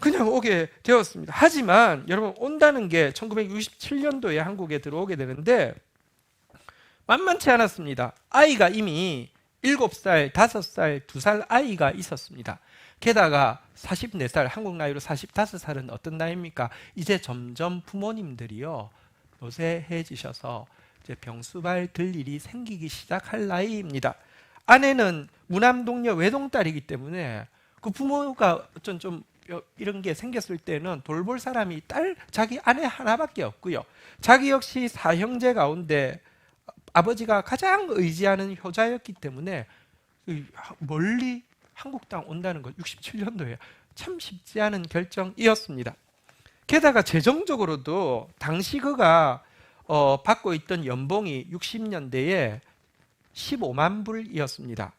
그냥 오게 되었습니다. 하지만 여러분 온다는 게 1967년도에 한국에 들어오게 되는데 만만치 않았습니다. 아이가 이미 7살, 5살, 2살 아이가 있었습니다. 게다가 44살, 한국 나이로 45살은 어떤 나이입니까? 이제 점점 부모님들이요 노쇠해지셔서 이제 병수발 들 일이 생기기 시작할 나이입니다. 아내는 무남동녀 외동딸이기 때문에 그 부모가 어쩐 좀 이런 게 생겼을 때는 돌볼 사람이 자기 아내 하나밖에 없고요. 자기 역시 사형제 가운데 아버지가 가장 의지하는 효자였기 때문에 멀리 한국 땅 온다는 것 67년도에 참 쉽지 않은 결정이었습니다. 게다가 재정적으로도 당시 그가 받고 있던 연봉이 60년대에 15만 불이었습니다.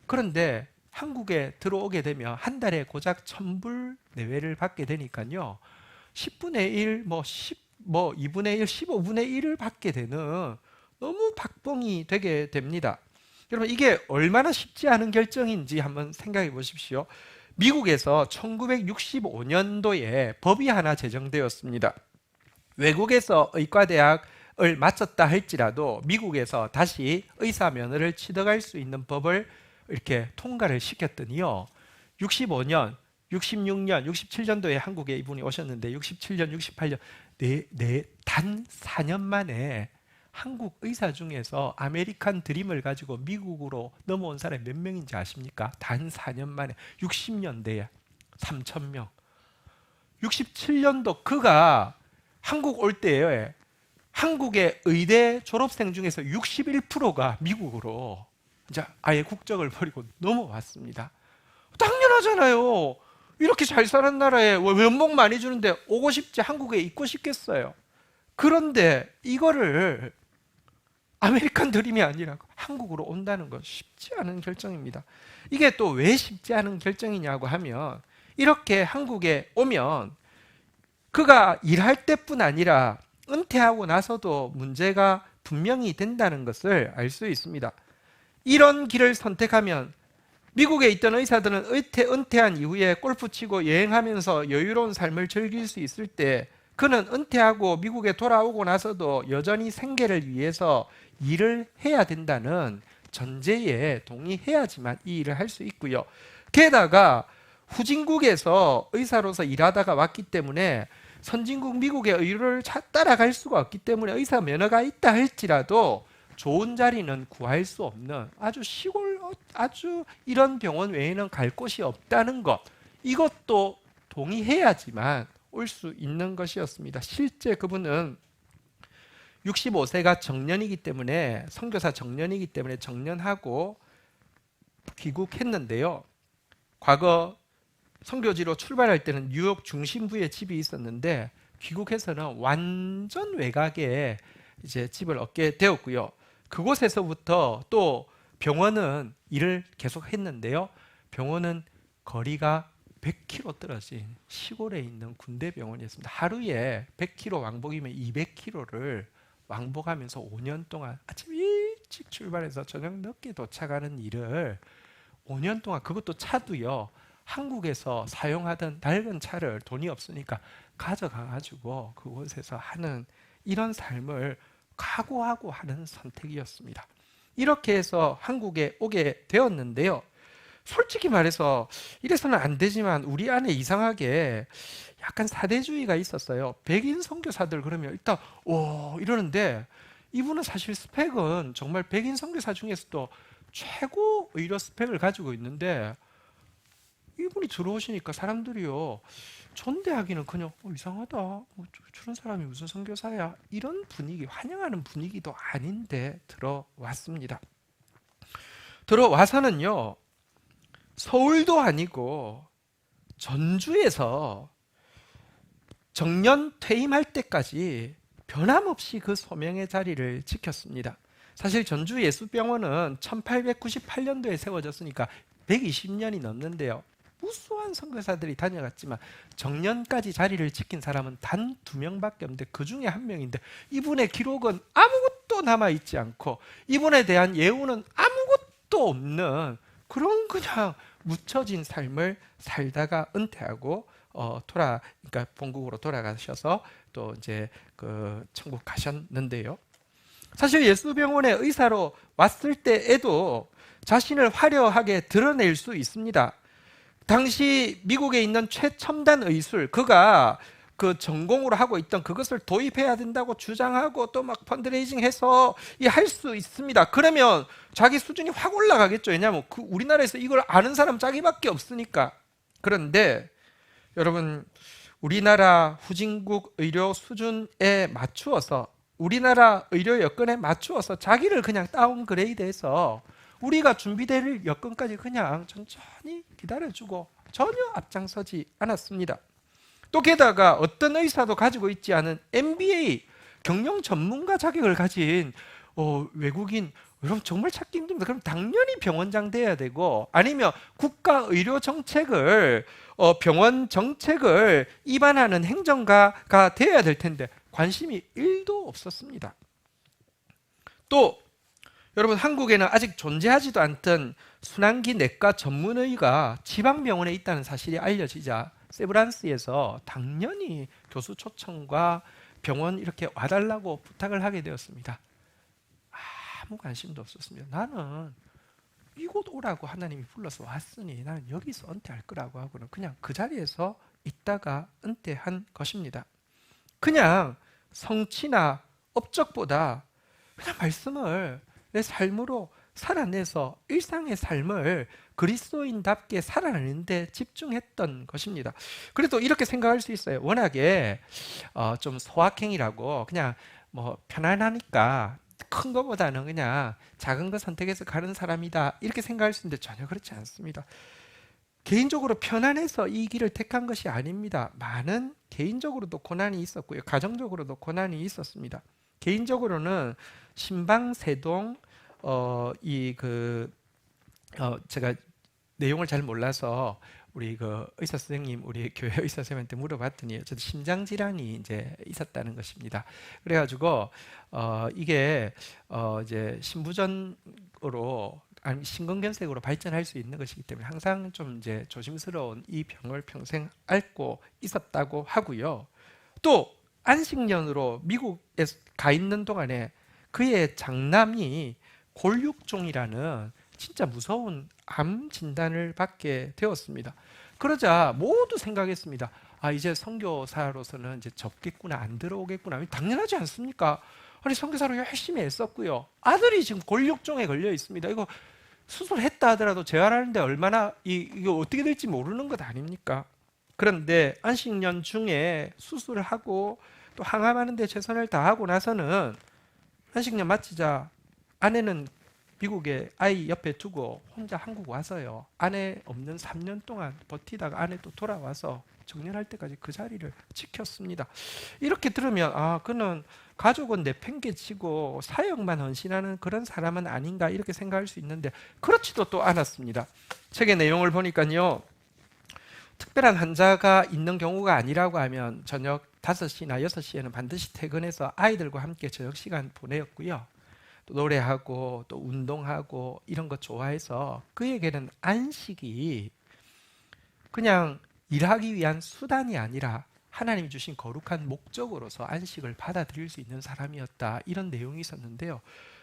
그런데 한국에 들어오게 되면 한 달에 고작 1,000불 내외를 받게 되니까요. 10분의 1, 2분의 1, 15분의 1을 받게 되는 너무 박봉이 되게 됩니다. 여러분 이게 얼마나 쉽지 않은 결정인지 한번 생각해 보십시오. 미국에서 1965년도에 법이 하나 제정되었습니다. 외국에서 의과대학을 마쳤다 할지라도 미국에서 다시 의사 면허를 취득할 수 있는 법을 이렇게 통과를 시켰더니요. 65년, 66년, 67년도에 한국에 이분이 오셨는데 67년, 68년 단 4년 만에 한국 의사 중에서 아메리칸 드림을 가지고 미국으로 넘어온 사람이 몇 명인지 아십니까? 단 4년 만에 60년대에 3,000명. 67년도 그가 한국 올 때에 한국의 의대 졸업생 중에서 61%가 미국으로 이제 아예 국적을 버리고 넘어왔습니다. 당연하잖아요. 이렇게 잘 사는 나라에 연봉 많이 주는데 오고 싶지 한국에 있고 싶겠어요. 그런데 이거를 아메리칸 드림이 아니라 한국으로 온다는 건 쉽지 않은 결정입니다. 이게 또 왜 쉽지 않은 결정이냐고 하면 이렇게 한국에 오면 그가 일할 때뿐 아니라 은퇴하고 나서도 문제가 분명히 된다는 것을 알 수 있습니다. 이런 길을 선택하면 미국에 있던 의사들은 은퇴한 이후에 골프 치고 여행하면서 여유로운 삶을 즐길 수 있을 때 그는 은퇴하고 미국에 돌아오고 나서도 여전히 생계를 위해서 일을 해야 된다는 전제에 동의해야지만 이 일을 할 수 있고요. 게다가 후진국에서 의사로서 일하다가 왔기 때문에 선진국 미국의 의료를 따라갈 수가 없기 때문에 의사 면허가 있다 할지라도 좋은 자리는 구할 수 없는 아주 시골 아주 이런 병원 외에는 갈 곳이 없다는 것, 이것도 동의해야지만 올 수 있는 것이었습니다. 실제 그분은 65세가 정년이기 때문에 선교사 정년이기 때문에 정년하고 귀국했는데요. 과거 선교지로 출발할 때는 뉴욕 중심부에 집이 있었는데 귀국해서는 완전 외곽에 이제 집을 얻게 되었고요. 그곳에서부터 또 병원은 일을 계속 했는데요. 병원은 거리가 100km 떨어진 시골에 있는 군대 병원이었습니다. 하루에 100km 왕복이면 200km를 왕복하면서 5년 동안 아침 일찍 출발해서 저녁 늦게 도착하는 일을 5년 동안, 그것도 차도요, 한국에서 사용하던 낡은 차를 돈이 없으니까 가져가가지고 그곳에서 하는 이런 삶을 각오하고 하는 선택이었습니다. 이렇게 해서 한국에 오게 되었는데요. 솔직히 말해서 이래서는 안 되지만 우리 안에 이상하게 약간 사대주의가 있었어요. 백인 선교사들 그러면 일단 이러는데, 이분은 사실 스펙은 정말 백인 선교사 중에서도 최고 의료 스펙을 가지고 있는데, 이분이 들어오시니까 사람들이요, 존대하기는 그냥 이상하다, 저런 사람이 무슨 선교사야, 이런 분위기, 환영하는 분위기도 아닌데 들어왔습니다. 들어와서는요, 서울도 아니고 전주에서 정년 퇴임할 때까지 변함없이 그 소명의 자리를 지켰습니다. 사실 전주 예수병원은 1898년도에 세워졌으니까 120년이 넘는데요. 무수한 선교사들이 다녀갔지만 정년까지 자리를 지킨 사람은 단 2명밖에 없는데, 그 중에 한 명인데 이분의 기록은 아무것도 남아있지 않고 이분에 대한 예우는 아무것도 없는 그런 그냥 묻혀진 삶을 살다가 은퇴하고 그러니까 본국으로 돌아가셔서 또 이제 그 천국 가셨는데요. 사실 예수병원의 의사로 왔을 때에도 자신을 화려하게 드러낼 수 있습니다. 당시 미국에 있는 최첨단 의술, 그가 그 전공으로 하고 있던 그것을 도입해야 된다고 주장하고 또 막 펀드레이징해서 할 수 있습니다. 그러면 자기 수준이 확 올라가겠죠. 왜냐하면 우리나라에서 이걸 아는 사람 자기밖에 없으니까. 그런데 여러분, 우리나라 후진국 의료 수준에 맞추어서, 우리나라 의료 여건에 맞추어서 자기를 그냥 다운그레이드해서 우리가 준비될 여건까지 그냥 천천히 기다려주고 전혀 앞장서지 않았습니다. 또 게다가 어떤 의사도 가지고 있지 않은 MBA, 경영 전문가 자격을 가진 외국인, 여러분 정말 찾기 힘듭니다. 그럼 당연히 병원장 돼야 되고, 아니면 국가 의료 정책을 병원 정책을 입안하는 행정가가 되어야 될 텐데 관심이 1도 없었습니다. 또 여러분, 한국에는 아직 존재하지도 않던 순환기 내과 전문의가 지방병원에 있다는 사실이 알려지자 세브란스에서 당연히 교수 초청과 병원 이렇게 와달라고 부탁을 하게 되었습니다. 아무 관심도 없었습니다. 나는 이곳 오라고 하나님이 불러서 왔으니 나는 여기서 은퇴할 거라고 하고는 그냥 그 자리에서 있다가 은퇴한 것입니다. 그냥 성취나 업적보다 그냥 말씀을 내 삶으로 살아내서 일상의 삶을 그리스도인답게 살아내는 데 집중했던 것입니다. 그래도 이렇게 생각할 수 있어요. 워낙에 좀 소확행이라고 그냥 뭐 편안하니까 큰 것보다는 그냥 작은 거 선택해서 가는 사람이다, 이렇게 생각할 수 있는데 전혀 그렇지 않습니다. 개인적으로 편안해서 이 길을 택한 것이 아닙니다. 많은 개인적으로도 고난이 있었고요, 가정적으로도 고난이 있었습니다. 개인적으로는 신방세동 제가 내용을 잘 몰라서 우리 그 의사 선생님, 우리 교회 의사 선생님한테 물어봤더니 저도 심장 질환이 이제 있었다는 것입니다. 그래가지고 이게 이제 신부전으로 아니 심근경색으로 발전할 수 있는 것이기 때문에 항상 좀 이제 조심스러운 이 병을 평생 앓고 있었다고 하고요. 또 안식년으로 미국에 가 있는 동안에 그의 장남이 골육종이라는 진짜 무서운 암 진단을 받게 되었습니다. 그러자 모두 생각했습니다. 이제 선교사로서는 이제 접겠구나, 안 들어오겠구나. 당연하지 않습니까? 아니, 선교사로 열심히 애썼고요. 아들이 지금 골육종에 걸려 있습니다. 이거 수술했다 하더라도 재활하는데 얼마나 이거 어떻게 될지 모르는 것 아닙니까? 그런데 안식년 중에 수술을 하고 또 항암하는 데 최선을 다하고 나서는 안식년 마치자 아내는 미국에 아이 옆에 두고 혼자 한국 와서요, 아내 없는 3년 동안 버티다가 아내 또 돌아와서 정년할 때까지 그 자리를 지켰습니다. 이렇게 들으면 그는 가족은 내팽개치고 사역만 헌신하는 그런 사람은 아닌가, 이렇게 생각할 수 있는데 그렇지도 또 않았습니다. 책의 내용을 보니까요, 특별한 환자가 있는 경우가 아니라고 하면 전혀 5시나 6시에는 반드시 퇴근해서 아이들과 함께 저녁 시간 보내었고요. 또 노래하고 또 운동하고 이런 거 좋아해서 그에게는 안식이 그냥 일하기 위한 수단이 아니라 하나님이 주신 거룩한 목적으로서 안식을 받아들일 수 있는 사람이었다. 이런 내용이 있었는데요.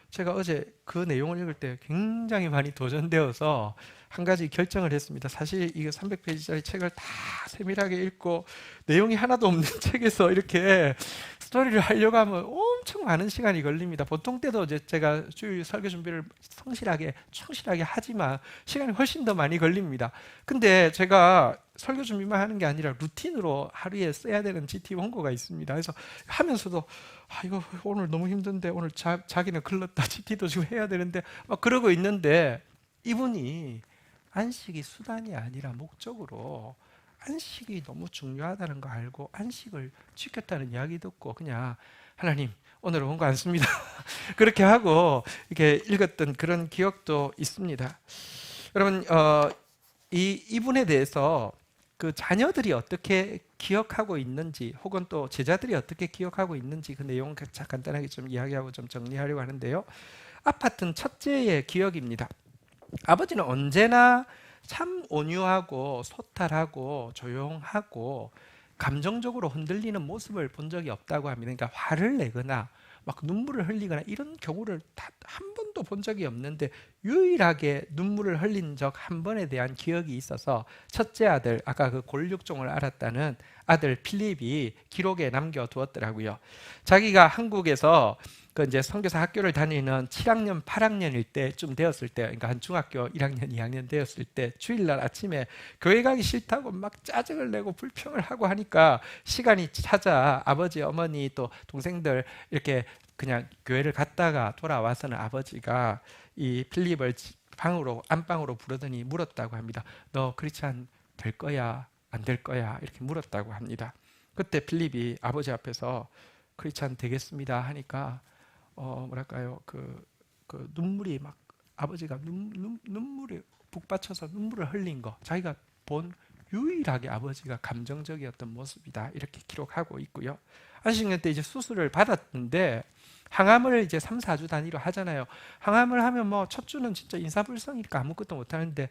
제가 어제 그 내용을 읽을 때 굉장히 많이 도전되어서 한 가지 결정을 했습니다. 사실 이게 300페이지짜리 책을 다 세밀하게 읽고 내용이 하나도 없는 책에서 이렇게 스토리를 하려고 하면 엄청 많은 시간이 걸립니다. 보통 때도 이제 제가 주일 설교 준비를 성실하게 충실하게 하지만 시간이 훨씬 더 많이 걸립니다. 근데 제가 설교 준비만 하는 게 아니라 루틴으로 하루에 써야 되는 GT 원고가 있습니다. 그래서 하면서도 이거 오늘 너무 힘든데 오늘 자기는 글렀다 GT도 지금 해야 되는데 막 그러고 있는데 이분이 안식이 수단이 아니라 목적으로 안식이 너무 중요하다는 거 알고 안식을 지켰다는 이야기 듣고 그냥 하나님 오늘은 원고 안 씁니다. 그렇게 하고 이렇게 읽었던 그런 기억도 있습니다. 여러분 이분에 대해서 그 자녀들이 어떻게 기억하고 있는지 혹은 또 제자들이 어떻게 기억하고 있는지 그 내용 간단하게 좀 이야기하고 좀 정리하려고 하는데요. 아파트는 첫째의 기억입니다. 아버지는 언제나 참 온유하고 소탈하고 조용하고 감정적으로 흔들리는 모습을 본 적이 없다고 합니다. 그러니까 화를 내거나 막 눈물을 흘리거나 이런 경우를 한 번도 본 적이 없는데 유일하게 눈물을 흘린 적 한 번에 대한 기억이 있어서 첫째 아들, 아까 그 골육종을 앓았다는 아들 필립이 기록에 남겨두었더라고요. 자기가 한국에서 그 이제 선교사 학교를 다니는 7학년, 8학년일 때쯤 되었을 때, 그러니까 한 중학교 1학년, 2학년 되었을 때 주일날 아침에 교회 가기 싫다고 막 짜증을 내고 불평을 하고 하니까 시간이 찾아 아버지, 어머니 또 동생들 이렇게 그냥 교회를 갔다가 돌아와서는 아버지가 이 필립을 방으로 안방으로 부르더니 물었다고 합니다. 너 크리스찬 될 거야? 안 될 거야? 이렇게 물었다고 합니다. 그때 필립이 아버지 앞에서 크리스찬 되겠습니다 하니까 뭐랄까요 그 눈물이 막 아버지가 눈물이 북받쳐서 눈물을 흘린 거 자기가 본 유일하게 아버지가 감정적이었던 모습이다 이렇게 기록하고 있고요. 안식년 때 이제 수술을 받았는데 항암을 이제 3, 4주 단위로 하잖아요. 항암을 하면 뭐 첫 주는 진짜 인사불성이니까 아무것도 못 하는데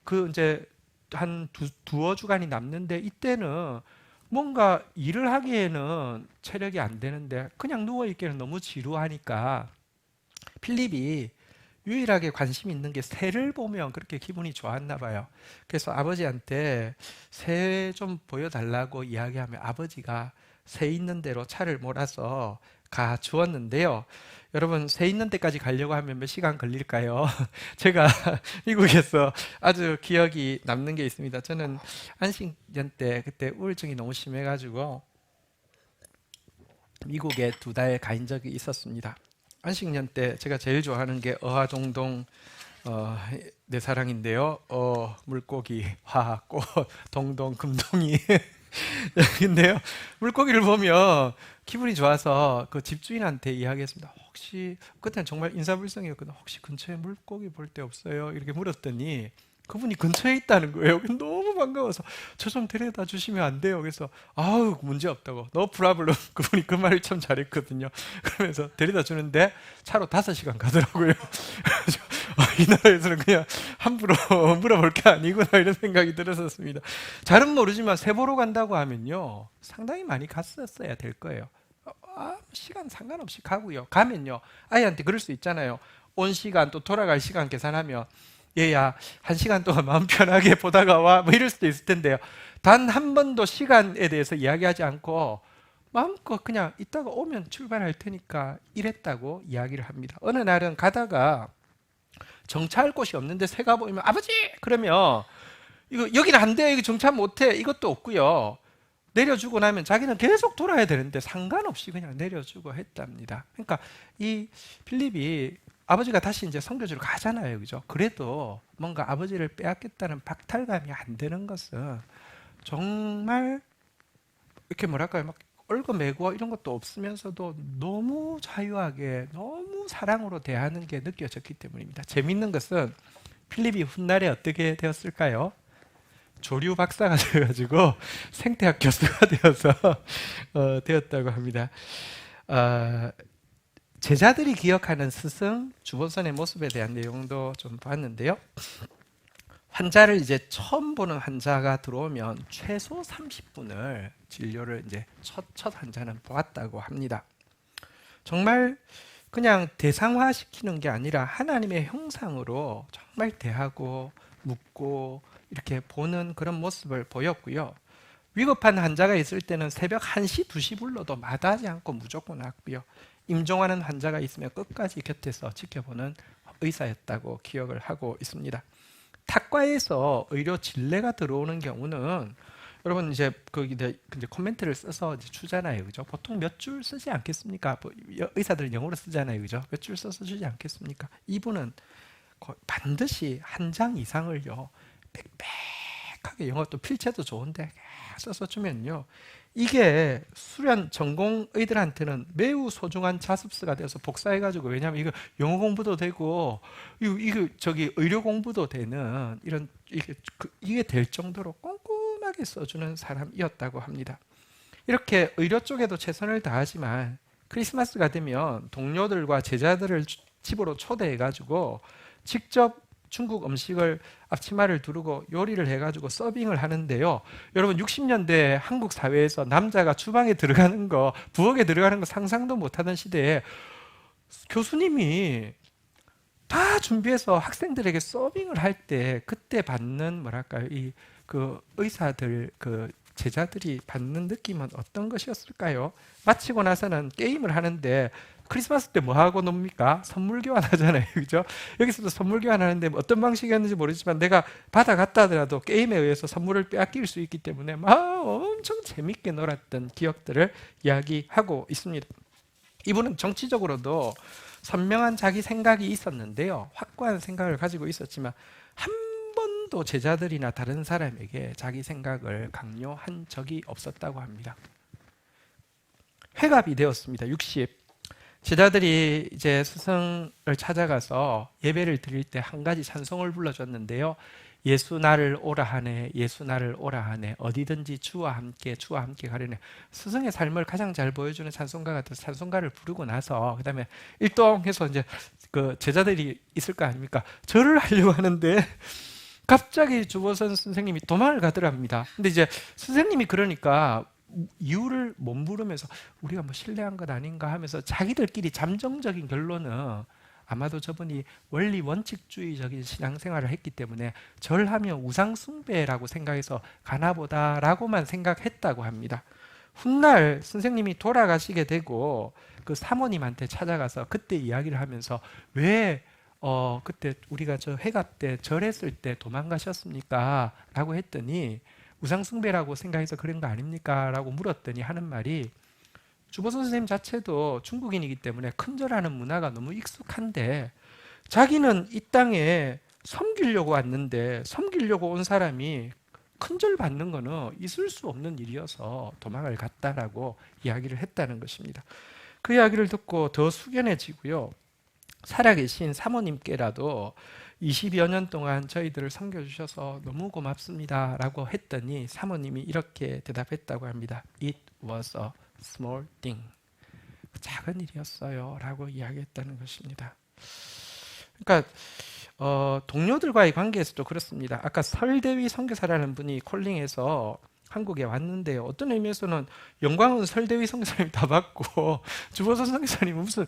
그 이제 한 두어 주간이 남는데 이때는 뭔가 일을 하기에는 체력이 안 되는데 그냥 누워있기에는 너무 지루하니까 필립이 유일하게 관심 있는 게 새를 보면 그렇게 기분이 좋았나 봐요. 그래서 아버지한테 새 좀 보여달라고 이야기하면 아버지가 새 있는 대로 차를 몰아서 가 주었는데요. 여러분 새 있는 데까지 가려고 하면 몇 시간 걸릴까요? 제가 미국에서 아주 기억이 남는 게 있습니다. 저는 안식년 때 그때 우울증이 너무 심해가지고 미국에 2달 가인 적이 있었습니다. 안식년 때 제가 제일 좋아하는 게 어화동동 내 사랑인데요. 물고기, 화, 꽃, 동동, 금동이 근데요 물고기를 보면 기분이 좋아서 그 집주인한테 이야기했습니다. 혹시 그때는 정말 인사불성이었거든요. 혹시 근처에 물고기 볼 데 없어요? 이렇게 물었더니 그분이 근처에 있다는 거예요. 너무 반가워서 저 좀 데려다 주시면 안 돼요? 그래서 아우 문제 없다고 no problem. 그분이 그 말을 참 잘했거든요. 그러면서 데려다 주는데 차로 5시간 가더라고요. 이 나라에서는 그냥 함부로 물어볼 게 아니구나 이런 생각이 들었었습니다. 잘은 모르지만 새 보러 간다고 하면요 상당히 많이 갔었어야 될 거예요. 시간 상관없이 가고요. 가면요 아이한테 그럴 수 있잖아요. 온 시간 또 돌아갈 시간 계산하면 얘야 1시간 동안 마음 편하게 보다가 와 뭐 이럴 수도 있을 텐데요. 단 한 번도 시간에 대해서 이야기하지 않고 마음껏 그냥 이따가 오면 출발할 테니까 이랬다고 이야기를 합니다. 어느 날은 가다가 정차할 곳이 없는데 새가 보이면 아버지! 그러면 이거 여기는 안 돼. 이거 정차 못해. 이것도 없고요. 내려주고 나면 자기는 계속 돌아야 되는데 상관없이 그냥 내려주고 했답니다. 그러니까 이 필립이 아버지가 다시 이제 선교지로 가잖아요. 그죠? 그래도 뭔가 아버지를 빼앗겠다는 박탈감이 안 드는 것은 정말 이렇게 뭐랄까요? 막 얽어매고 이런 것도 없으면서도 너무 자유하게 너무 사랑으로 대하는 게 느껴졌기 때문입니다. 재밌는 것은 필립이 훗날에 어떻게 되었을까요? 조류 박사가 되어가지고 생태학 교수가 되어서 되었다고 합니다. 제자들이 기억하는 스승 주보선의 모습에 대한 내용도 좀 봤는데요. 환자를 이제 처음 보는 환자가 들어오면 최소 30분을 진료를 이제 첫 환자는 보았다고 합니다. 정말 그냥 대상화 시키는 게 아니라 하나님의 형상으로 정말 대하고 묻고 이렇게 보는 그런 모습을 보였고요. 위급한 환자가 있을 때는 새벽 1시, 2시 불러도 마다하지 않고 무조건 왔고요. 임종하는 환자가 있으면 끝까지 곁에서 지켜보는 의사였다고 기억을 하고 있습니다. 탁과에서 의료 진례가 들어오는 경우는 여러분 이제 이제 코멘트를 써서 이제 주잖아요, 그죠? 보통 몇 줄 쓰지 않겠습니까? 의사들 영어로 쓰잖아요, 그죠? 몇 줄 써서 주지 않겠습니까? 이분은 반드시 한 장 이상을요, 빽빽하게 영어 또 필체도 좋은데 써서 주면요, 이게 수련 전공의들한테는 매우 소중한 자습서가 되어서 복사해가지고, 왜냐하면 이거 영어 공부도 되고 이거 저기 의료 공부도 되는 이런 이게 될 정도로 꼼꼼하게 써주는 사람이었다고 합니다. 이렇게 의료 쪽에도 최선을 다하지만 크리스마스가 되면 동료들과 제자들을 집으로 초대해가지고 직접 중국 음식을 앞치마를 두르고 요리를 해가지고 서빙을 하는데요. 여러분 60년대 한국 사회에서 남자가 주방에 들어가는 거, 부엌에 들어가는 거 상상도 못하던 시대에 교수님이 다 준비해서 학생들에게 서빙을 할 때 그때 받는 뭐랄까요, 그 의사들 그 제자들이 받는 느낌은 어떤 것이었을까요? 마치고 나서는 게임을 하는데 크리스마스 때 뭐 하고 놉니까? 선물 교환하잖아요, 그죠? 여기서도 선물 교환하는데 어떤 방식이었는지 모르지만 내가 받아갔다 하더라도 게임에 의해서 선물을 빼앗길 수 있기 때문에 막 엄청 재밌게 놀았던 기억들을 이야기하고 있습니다. 이분은 정치적으로도 선명한 자기 생각이 있었는데요, 확고한 생각을 가지고 있었지만 한 번도 제자들이나 다른 사람에게 자기 생각을 강요한 적이 없었다고 합니다. 회갑이 되었습니다. 60. 제자들이 이제 스승을 찾아가서 예배를 드릴 때 한 가지 찬송을 불러줬는데요. 예수 나를 오라 하네, 예수 나를 오라 하네, 어디든지 주와 함께 가려네. 스승의 삶을 가장 잘 보여주는 찬송가 같아서 찬송가를 부르고 나서 그 다음에 일동해서 이제 그 제자들이 있을 거 아닙니까? 절을 하려고 하는데 갑자기 주보선 선생님이 도망을 가더랍니다. 근데 이제 선생님이 그러니까 이유를 못 물으면서 우리가 뭐 신뢰한 것 아닌가 하면서 자기들끼리 잠정적인 결론은 아마도 저분이 원리 원칙주의적인 신앙생활을 했기 때문에 절하면 우상숭배라고 생각해서 가나보다라고만 생각했다고 합니다. 훗날 선생님이 돌아가시게 되고 그 사모님한테 찾아가서 그때 이야기를 하면서 왜 그때 우리가 저 회갑 때 절했을 때 도망가셨습니까? 라고 했더니 우상숭배라고 생각해서 그런 거 아닙니까? 라고 물었더니 하는 말이, 주보선 선생님 자체도 중국인이기 때문에 큰절하는 문화가 너무 익숙한데 자기는 이 땅에 섬기려고 왔는데 섬기려고 온 사람이 큰절 받는 거는 있을 수 없는 일이어서 도망을 갔다라고 이야기를 했다는 것입니다. 그 이야기를 듣고 더 숙연해지고요, 살아계신 사모님께라도 20여 년 동안 저희들을 섬겨주셔서 너무 고맙습니다 라고 했더니 사모님이 이렇게 대답했다고 합니다. It was a small thing. 작은 일이었어요 라고 이야기했다는 것입니다. 그러니까 동료들과의 관계에서도 그렇습니다. 아까 설대위 선교사라는 분이 콜링해서 한국에 왔는데요, 어떤 의미에서는 영광은 설대위 선교사님이 다 받고 주보선 선교사님은 무슨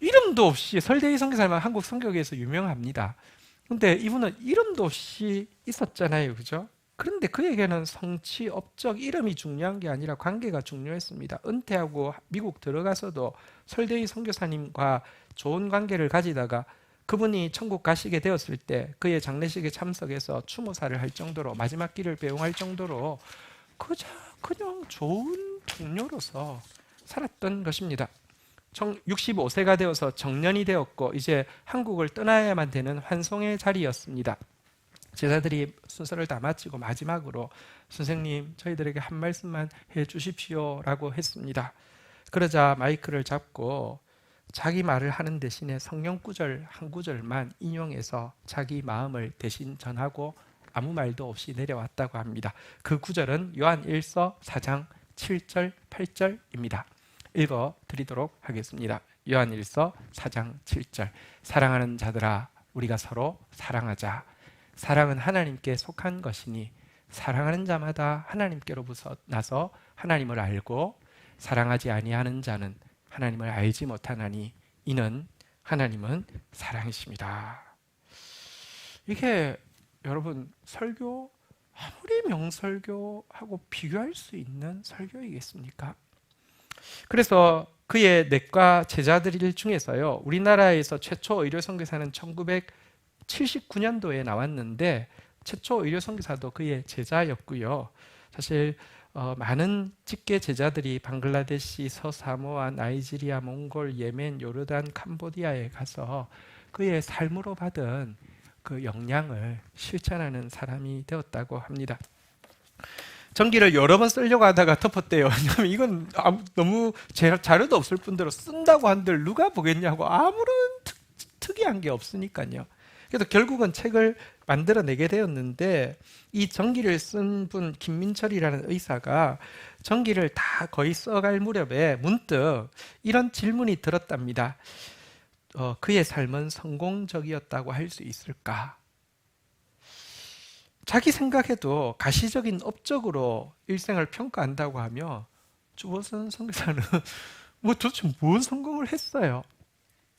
이름도 없이, 설대위 선교사님은 한국 선교계에서 유명합니다. 근데 이분은 이름도 없이 있었잖아요, 그죠? 그런데 그에게는 성취, 업적, 이름이 중요한 게 아니라 관계가 중요했습니다. 은퇴하고 미국 들어가서도 설대위 선교사님과 좋은 관계를 가지다가 그분이 천국 가시게 되었을 때 그의 장례식에 참석해서 추모사를 할 정도로, 마지막 길을 배웅할 정도로 그냥 좋은 동료로서 살았던 것입니다. 65세가 되어서 정년이 되었고 이제 한국을 떠나야만 되는 환송의 자리였습니다. 제자들이 순서를 다 마치고 마지막으로 선생님 저희들에게 한 말씀만 해 주십시오 라고 했습니다. 그러자 마이크를 잡고 자기 말을 하는 대신에 성경 구절 한 구절만 인용해서 자기 마음을 대신 전하고 아무 말도 없이 내려왔다고 합니다. 그 구절은 요한 1서 4장 7절 8절입니다. 읽어 드리도록 하겠습니다. 요한 1서 4장 7절 사랑하는 자들아 우리가 서로 사랑하자. 사랑은 하나님께 속한 것이니 사랑하는 자마다 하나님께로부터 나서 하나님을 알고 사랑하지 아니하는 자는 하나님을 알지 못하나니 이는 하나님은 사랑이십니다. 이게 여러분 설교 아무리 명설교하고 비교할 수 있는 설교이겠습니까? 그래서 그의 내과 제자들 중에서요, 우리나라에서 최초 의료 선교사는 1979년도에 나왔는데 최초 의료 선교사도 그의 제자였고요. 사실 많은 직계 제자들이 방글라데시, 서사모아, 나이지리아, 몽골, 예멘, 요르단, 캄보디아에 가서 그의 삶으로 받은 그 영향을 실천하는 사람이 되었다고 합니다. 전기를 여러 번 쓰려고 하다가 덮었대요. 왜냐하면 이건 너무 자료도 없을 뿐더러 쓴다고 한들 누가 보겠냐고 아무런 특이한 게 없으니까요. 그래서 결국은 책을 만들어내게 되었는데 이 전기를 쓴 분 김민철이라는 의사가 전기를 다 거의 써갈 무렵에 문득 이런 질문이 들었답니다. 그의 삶은 성공적이었다고 할 수 있을까? 자기 생각에도 가시적인 업적으로 일생을 평가한다고 하며 주보선 선교사는 도대체 뭔 성공을 했어요?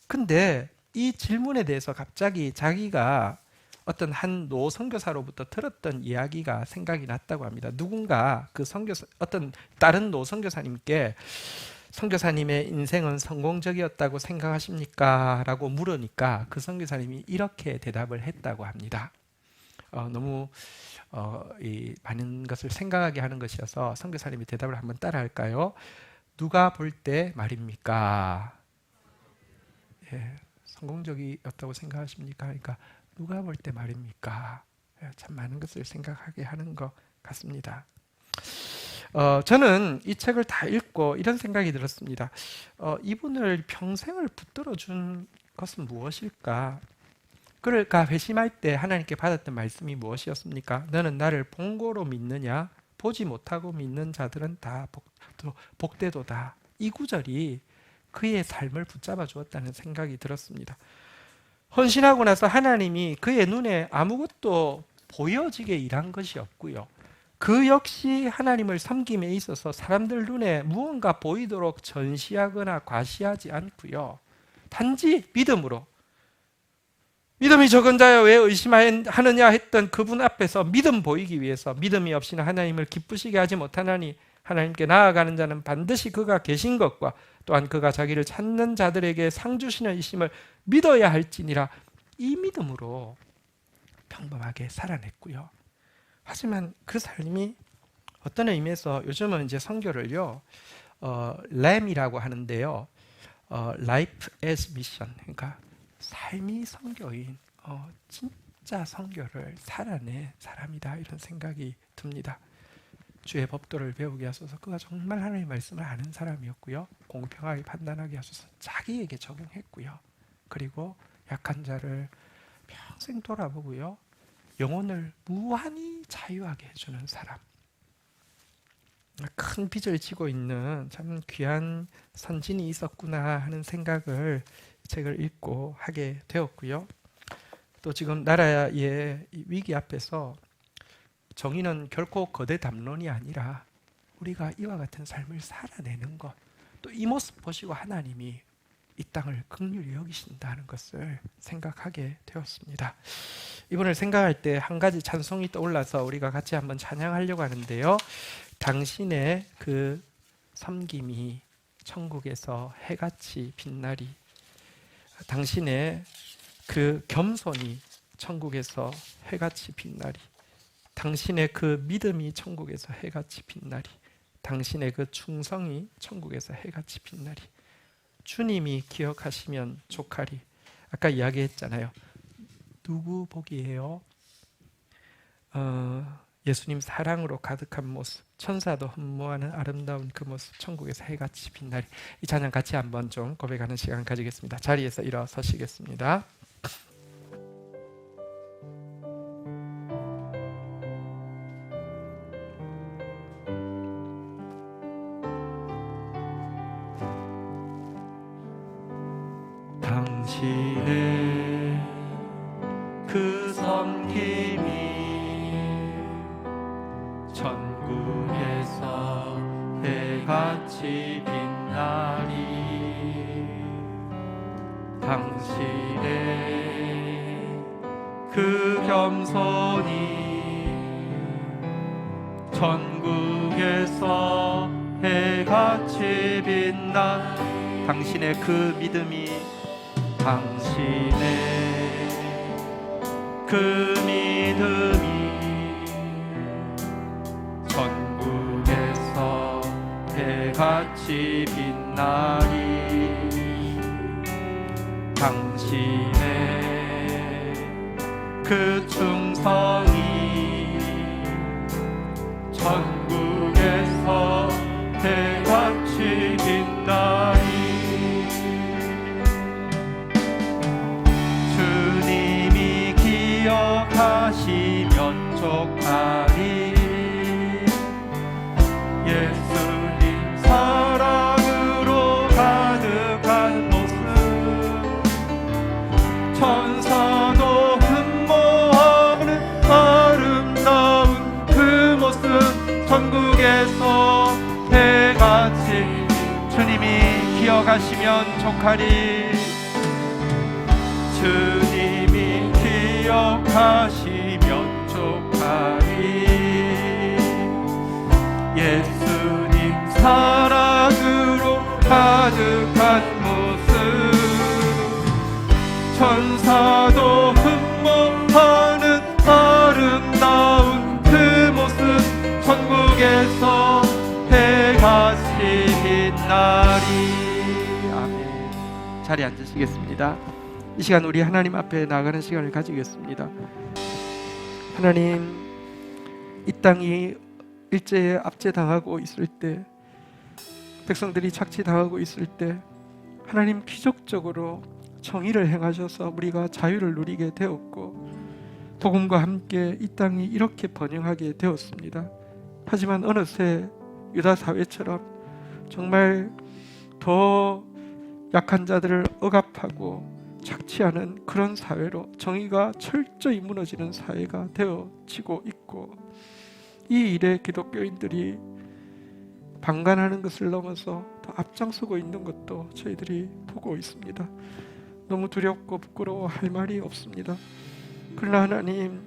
근데 이 질문에 대해서 갑자기 자기가 어떤 한 노 선교사로부터 들었던 이야기가 생각이 났다고 합니다. 누군가 그 선교사, 어떤 다른 노 선교사님께 선교사님의 인생은 성공적이었다고 생각하십니까? 라고 물으니까 그 선교사님이 이렇게 대답을 했다고 합니다. 너무 많은 것을 생각하게 하는 것이어서 선교사님이 대답을 한번 따라할까요? 누가 볼 때 말입니까? 예, 성공적이었다고 생각하십니까? 그러니까 누가 볼 때 말입니까? 예, 참 많은 것을 생각하게 하는 것 같습니다. 저는 이 책을 다 읽고 이런 생각이 들었습니다. 이분을 평생을 붙들어 준 것은 무엇일까? 그러니까 회심할 때 하나님께 받았던 말씀이 무엇이었습니까? 너는 나를 본고로 믿느냐? 보지 못하고 믿는 자들은 다 복되도다. 이 구절이 그의 삶을 붙잡아 주었다는 생각이 들었습니다. 헌신하고 나서 하나님이 그의 눈에 아무것도 보여지게 일한 것이 없고요. 그 역시 하나님을 섬김에 있어서 사람들 눈에 무언가 보이도록 전시하거나 과시하지 않고요. 단지 믿음으로 믿음이 적은 자여 왜 의심하느냐 했던 그분 앞에서 믿음 보이기 위해서 믿음이 없이는 하나님을 기쁘시게 하지 못하나니 하나님께 나아가는 자는 반드시 그가 계신 것과 또한 그가 자기를 찾는 자들에게 상 주시는 이심을 믿어야 할지니라. 이 믿음으로 평범하게 살아냈고요. 하지만 그 삶이 어떤 의미에서 요즘은 이제 선교를요, 램이라고 하는데요, Life as Mission, 그러니까 삶이 선교인, 진짜 선교를 살아낸 사람이다 이런 생각이 듭니다. 주의 법도를 배우게 하소서. 그가 정말 하나님의 말씀을 아는 사람이었고요. 공평하게 판단하게 하소서. 자기에게 적용했고요. 그리고 약한 자를 평생 돌아보고요. 영혼을 무한히 자유하게 해주는 사람. 큰 빚을 지고 있는 참 귀한 선진이 있었구나 하는 생각을 책을 읽고 하게 되었고요. 또 지금 나라의 위기 앞에서 정의는 결코 거대 담론이 아니라 우리가 이와 같은 삶을 살아내는 것, 또 이 모습 보시고 하나님이 이 땅을 긍휼히 여기신다는 것을 생각하게 되었습니다. 이분을 생각할 때 한 가지 찬송이 떠올라서 우리가 같이 한번 찬양하려고 하는데요. 당신의 그 섬김이 천국에서 해같이 빛나리. 당신의 그 겸손이 천국에서 해같이 빛나리. 당신의 그 믿음이 천국에서 해같이 빛나리. 당신의 그 충성이 천국에서 해같이 빛나리. 주님이 기억하시면 족하리. 아까 이야기했잖아요. 누구 복이에요? 예수님 사랑으로 가득한 모습, 천사도 흠모하는 아름다운 그 모습, 천국에서 해같이 빛나리. 이 찬양 같이 한번 좀 고백하는 시간 가지겠습니다. 자리에서 일어서시겠습니다. 당신의 그 섬김이 천국에서 해같이 빛나리. 당신의 그 겸손이 천국에서 해같이 빛나. 당신의 그 믿음이, 당신의 그 믿음이 천국에서 해같이 빛나리. 당신의 그 충성이 천국에서 해같이 빛나리. 주님이 기억하시면 족하리. 예수님 사랑으로 가득한 모습, 천사도 흠모하는 아름다운 그 모습, 천국에서 해같이. 주님이 기억하시면 족하리. 주님이 기억하시면 족하리. 예수님 사랑으로 가득한 모습, 천사도 흠모하는 아름다운 그 모습, 천국에서 해같이 빛나리. 아멘. 자리에 앉으시겠습니다. 이 시간 우리 하나님 앞에 나가는 시간을 가지겠습니다. 하나님, 이 땅이 일제에 압제당하고 있을 때, 백성들이 착취당하고 있을 때 하나님 기적적으로 정의를 행하셔서 우리가 자유를 누리게 되었고, 복음과 함께 이 땅이 이렇게 번영하게 되었습니다. 하지만 어느새 유다 사회처럼 정말 더 약한 자들을 억압하고 착취하는 그런 사회로, 정의가 철저히 무너지는 사회가 되어지고 있고, 이 일에 기독교인들이 방관하는 것을 넘어서 더 앞장서고 있는 것도 저희들이 보고 있습니다. 너무 두렵고 부끄러워 할 말이 없습니다. 그러나 하나님,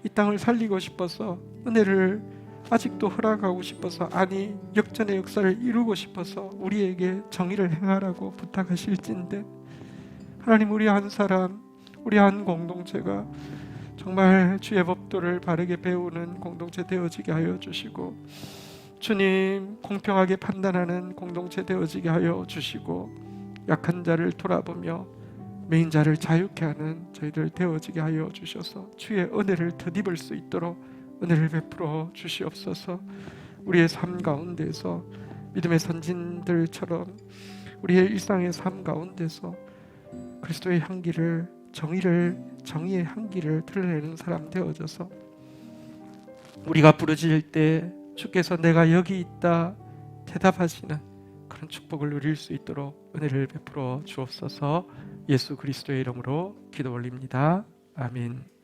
이 땅을 살리고 싶어서, 은혜를 아직도 허락하고 싶어서, 아니 역전의 역사를 이루고 싶어서 우리에게 정의를 행하라고 부탁하실진데, 하나님, 우리 한 사람, 우리 한 공동체가 정말 주의 법도를 바르게 배우는 공동체 되어지게 하여 주시고, 주님 공평하게 판단하는 공동체 되어지게 하여 주시고, 약한 자를 돌아보며 매인 자를 자유케 하는 저희들 되어지게 하여 주셔서 주의 은혜를 덧입을 수 있도록 은혜를 베풀어 주시옵소서. 우리의 삶 가운데서 믿음의 선진들처럼 우리의 일상의 삶 가운데서 그리스도의 향기를, 정의의 향기를 드러내는 사람 되어져서 우리가 부르짖을 때 주께서 내가 여기 있다 대답하시는 그런 축복을 누릴 수 있도록 은혜를 베풀어 주옵소서. 예수 그리스도의 이름으로 기도 올립니다. 아멘.